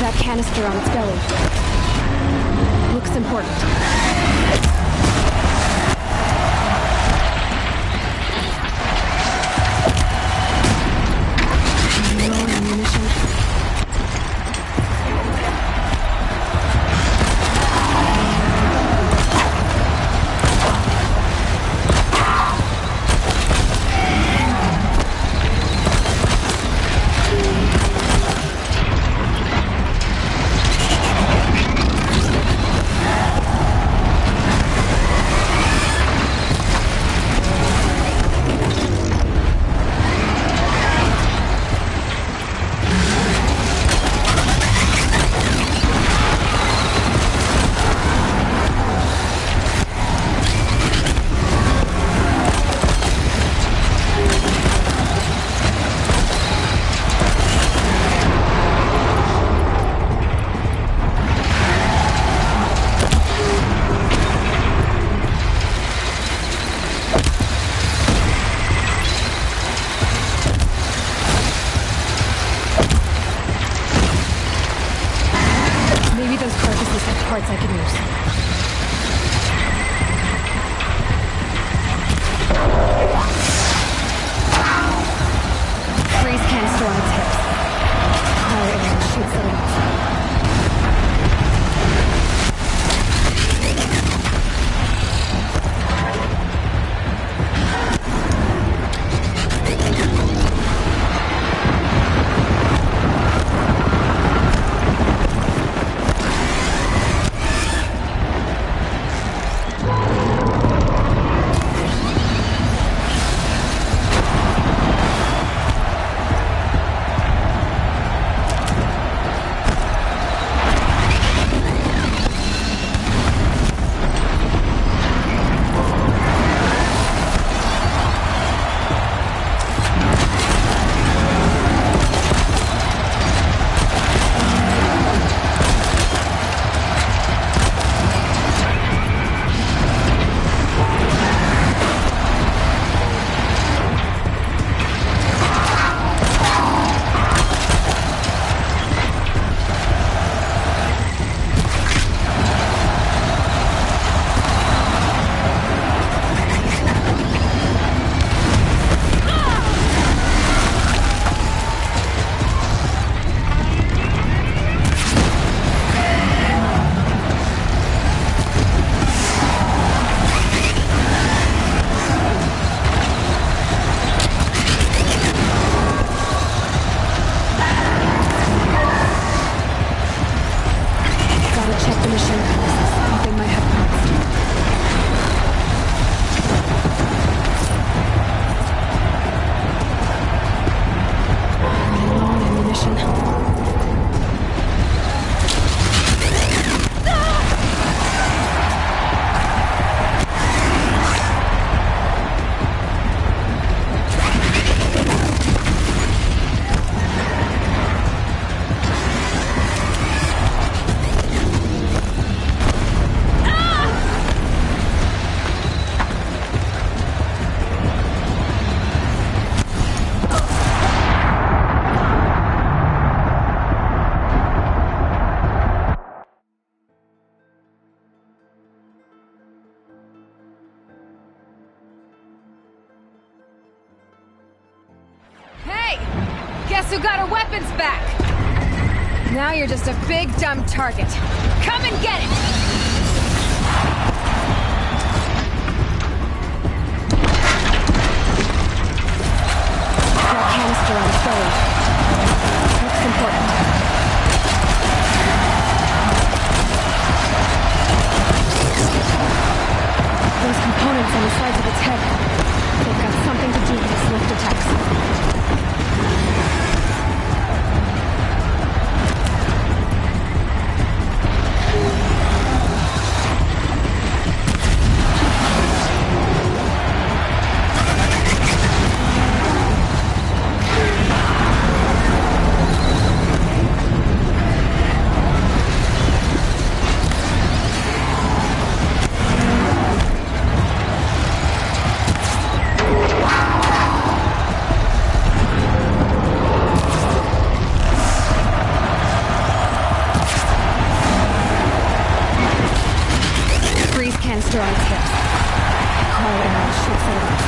That canister on its belly. Looks important. No ammunition. Guess who got her weapons back? Now you're just a big, dumb target. Come and get it! That canister on its belly. Looks important. Those components on the sides of its head. They've got something to do with its lift attacks. Canister on its hips. Quiet arrow shoots it out.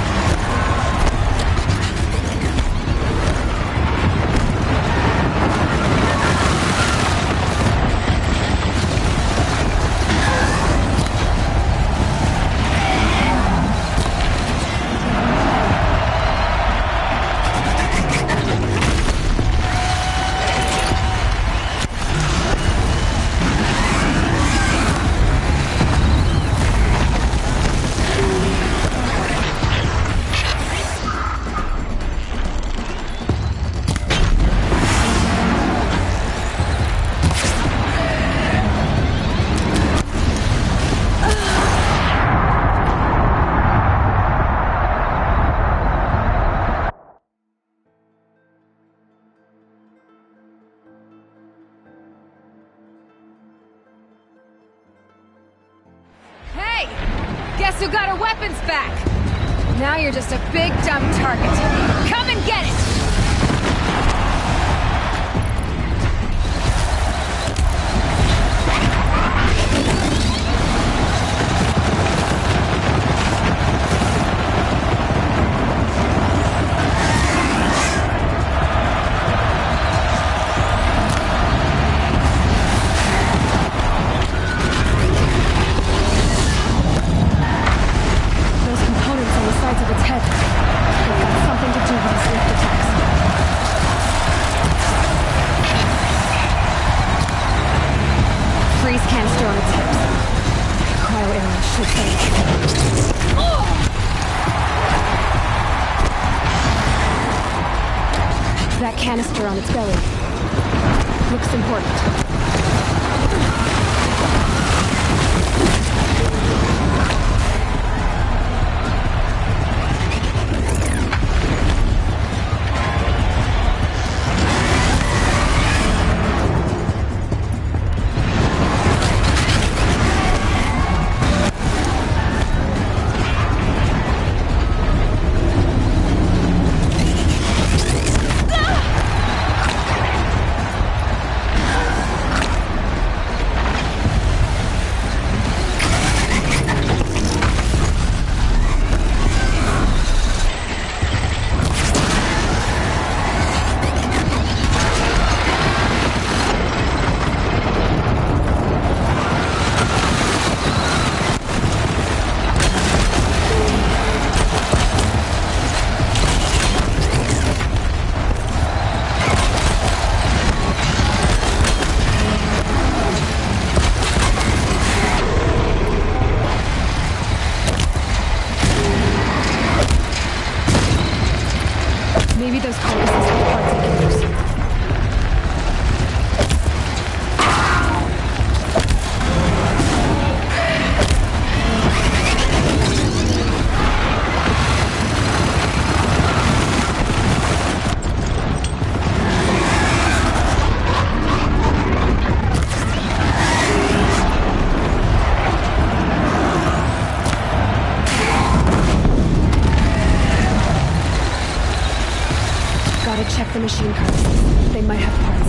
Guess who got her weapons back? Now you're just a big, dumb target. Come and get it! That canister on its belly looks important. Maybe those carcasses have parts I can use. Gotta check the machine carcasses. They might have parts.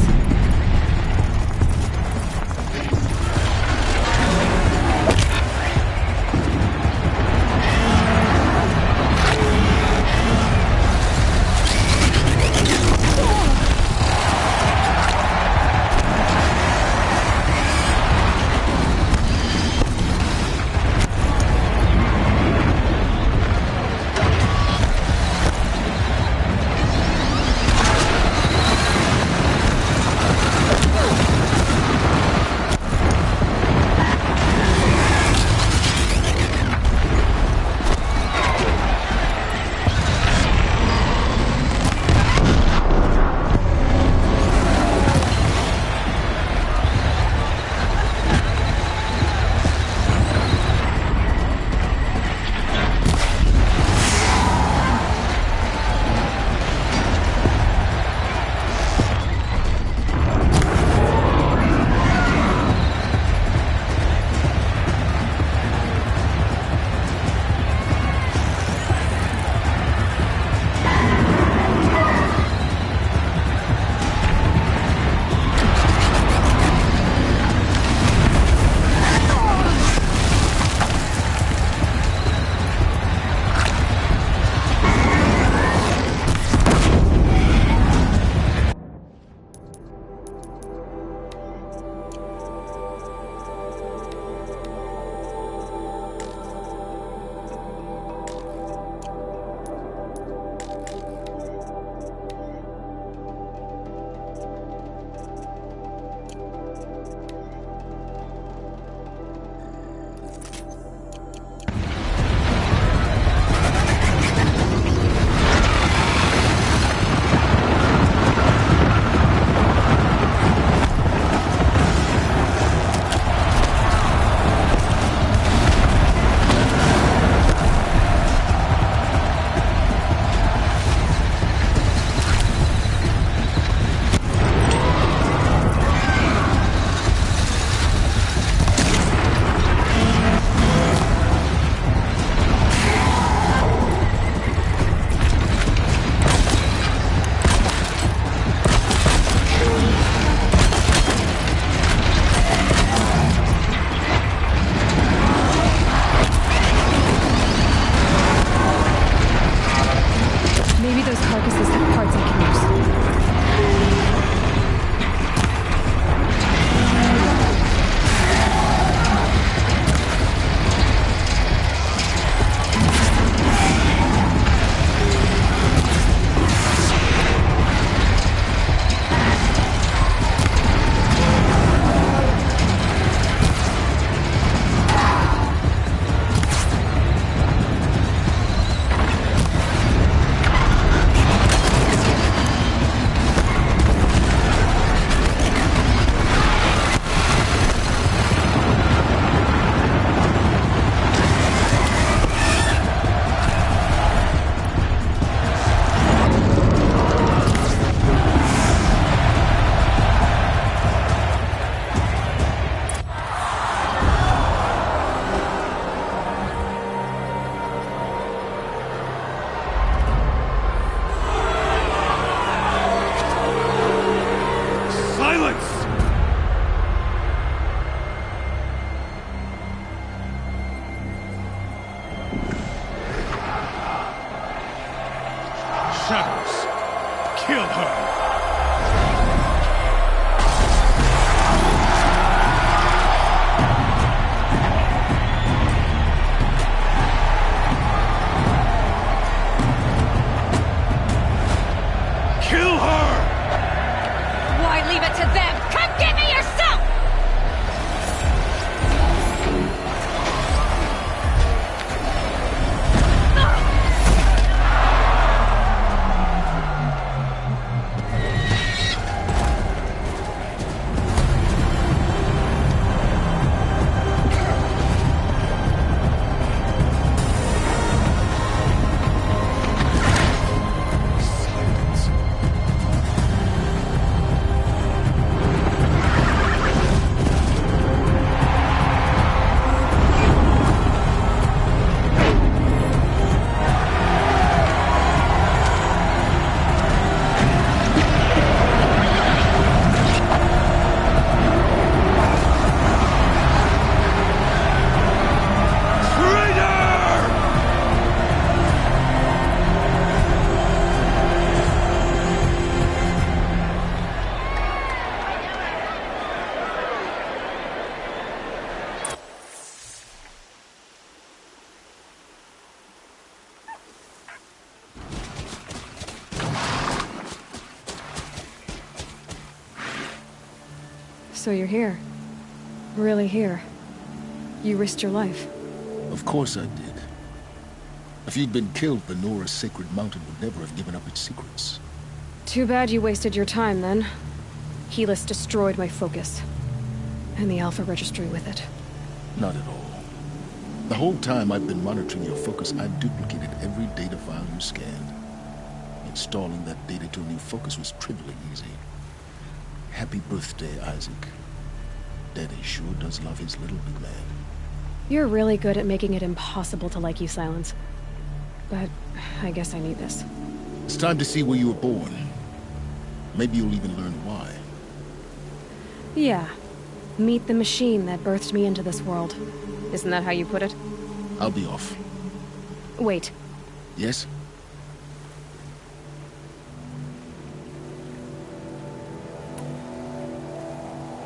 Kill her! Kill her! Why leave it to them? Come get me yourself! So you're here. Really here. You risked your life. Of course I did. If you'd been killed, the Nora's Sacred Mountain would never have given up its secrets. Too bad you wasted your time, then. Helis destroyed my focus. And the Alpha Registry with it. Not at all. The whole time I've been monitoring your focus, I've duplicated every data file you scanned. Installing that data to a new focus was trivially easy. Happy birthday, Isaac. Daddy sure does love his little big man. You're really good at making it impossible to like you, Silence. But I guess I need this. It's time to see where you were born. Maybe you'll even learn why. Yeah. Meet the machine that birthed me into this world. Isn't that how you put it? I'll be off. Wait. Yes?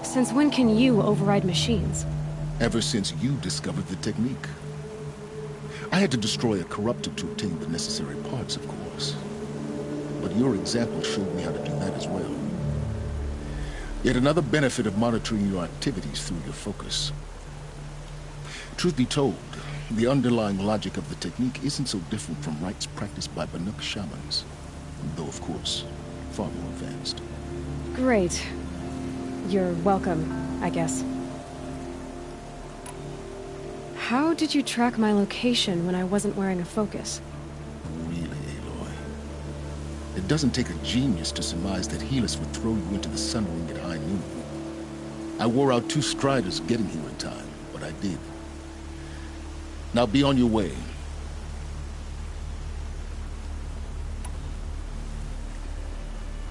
Since when can you override machines? Ever since you discovered the technique. I had to destroy a corruptor to obtain the necessary parts, of course. But your example showed me how to do that as well. Yet another benefit of monitoring your activities through your focus. Truth be told, the underlying logic of the technique isn't so different from rites practiced by Banuk shamans. Though, of course, far more advanced. Great. You're welcome, I guess. How did you track my location when I wasn't wearing a focus? Really, Aloy? It doesn't take a genius to surmise that Helis would throw you into the Sun Ring at high noon. I wore out 2 striders getting here in time, but I did. Now be on your way.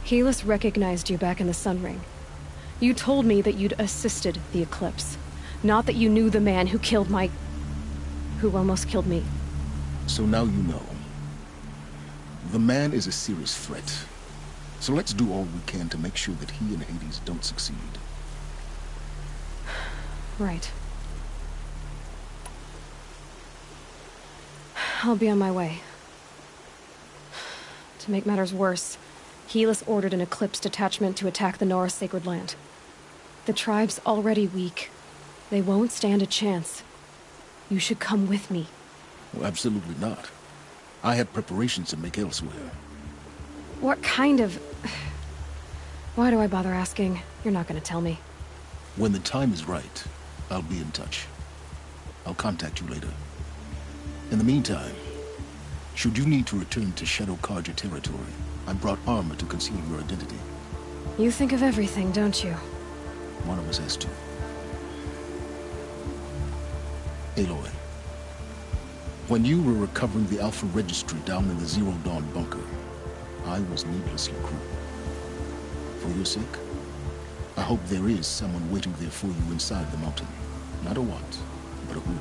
Helis recognized you back in the Sun Ring. You told me that you'd assisted the Eclipse. Not that you knew the man who killed who almost killed me. So now you know. The man is a serious threat. So let's do all we can to make sure that he and Hades don't succeed. Right. I'll be on my way. To make matters worse, Helis ordered an Eclipse detachment to attack the Nora Sacred Land. The tribe's already weak. They won't stand a chance. You should come with me. Well, absolutely not. I have preparations to make elsewhere. What kind of... Why do I bother asking? You're not gonna tell me. When the time is right, I'll be in touch. I'll contact you later. In the meantime, should you need to return to Shadow Carja territory, I brought armor to conceal your identity. You think of everything, don't you? One of us has to. Aloy, when you were recovering the Alpha Registry down in the Zero Dawn bunker, I was needlessly cruel. For your sake, I hope there is someone waiting there for you inside the mountain. Not a what, but a who.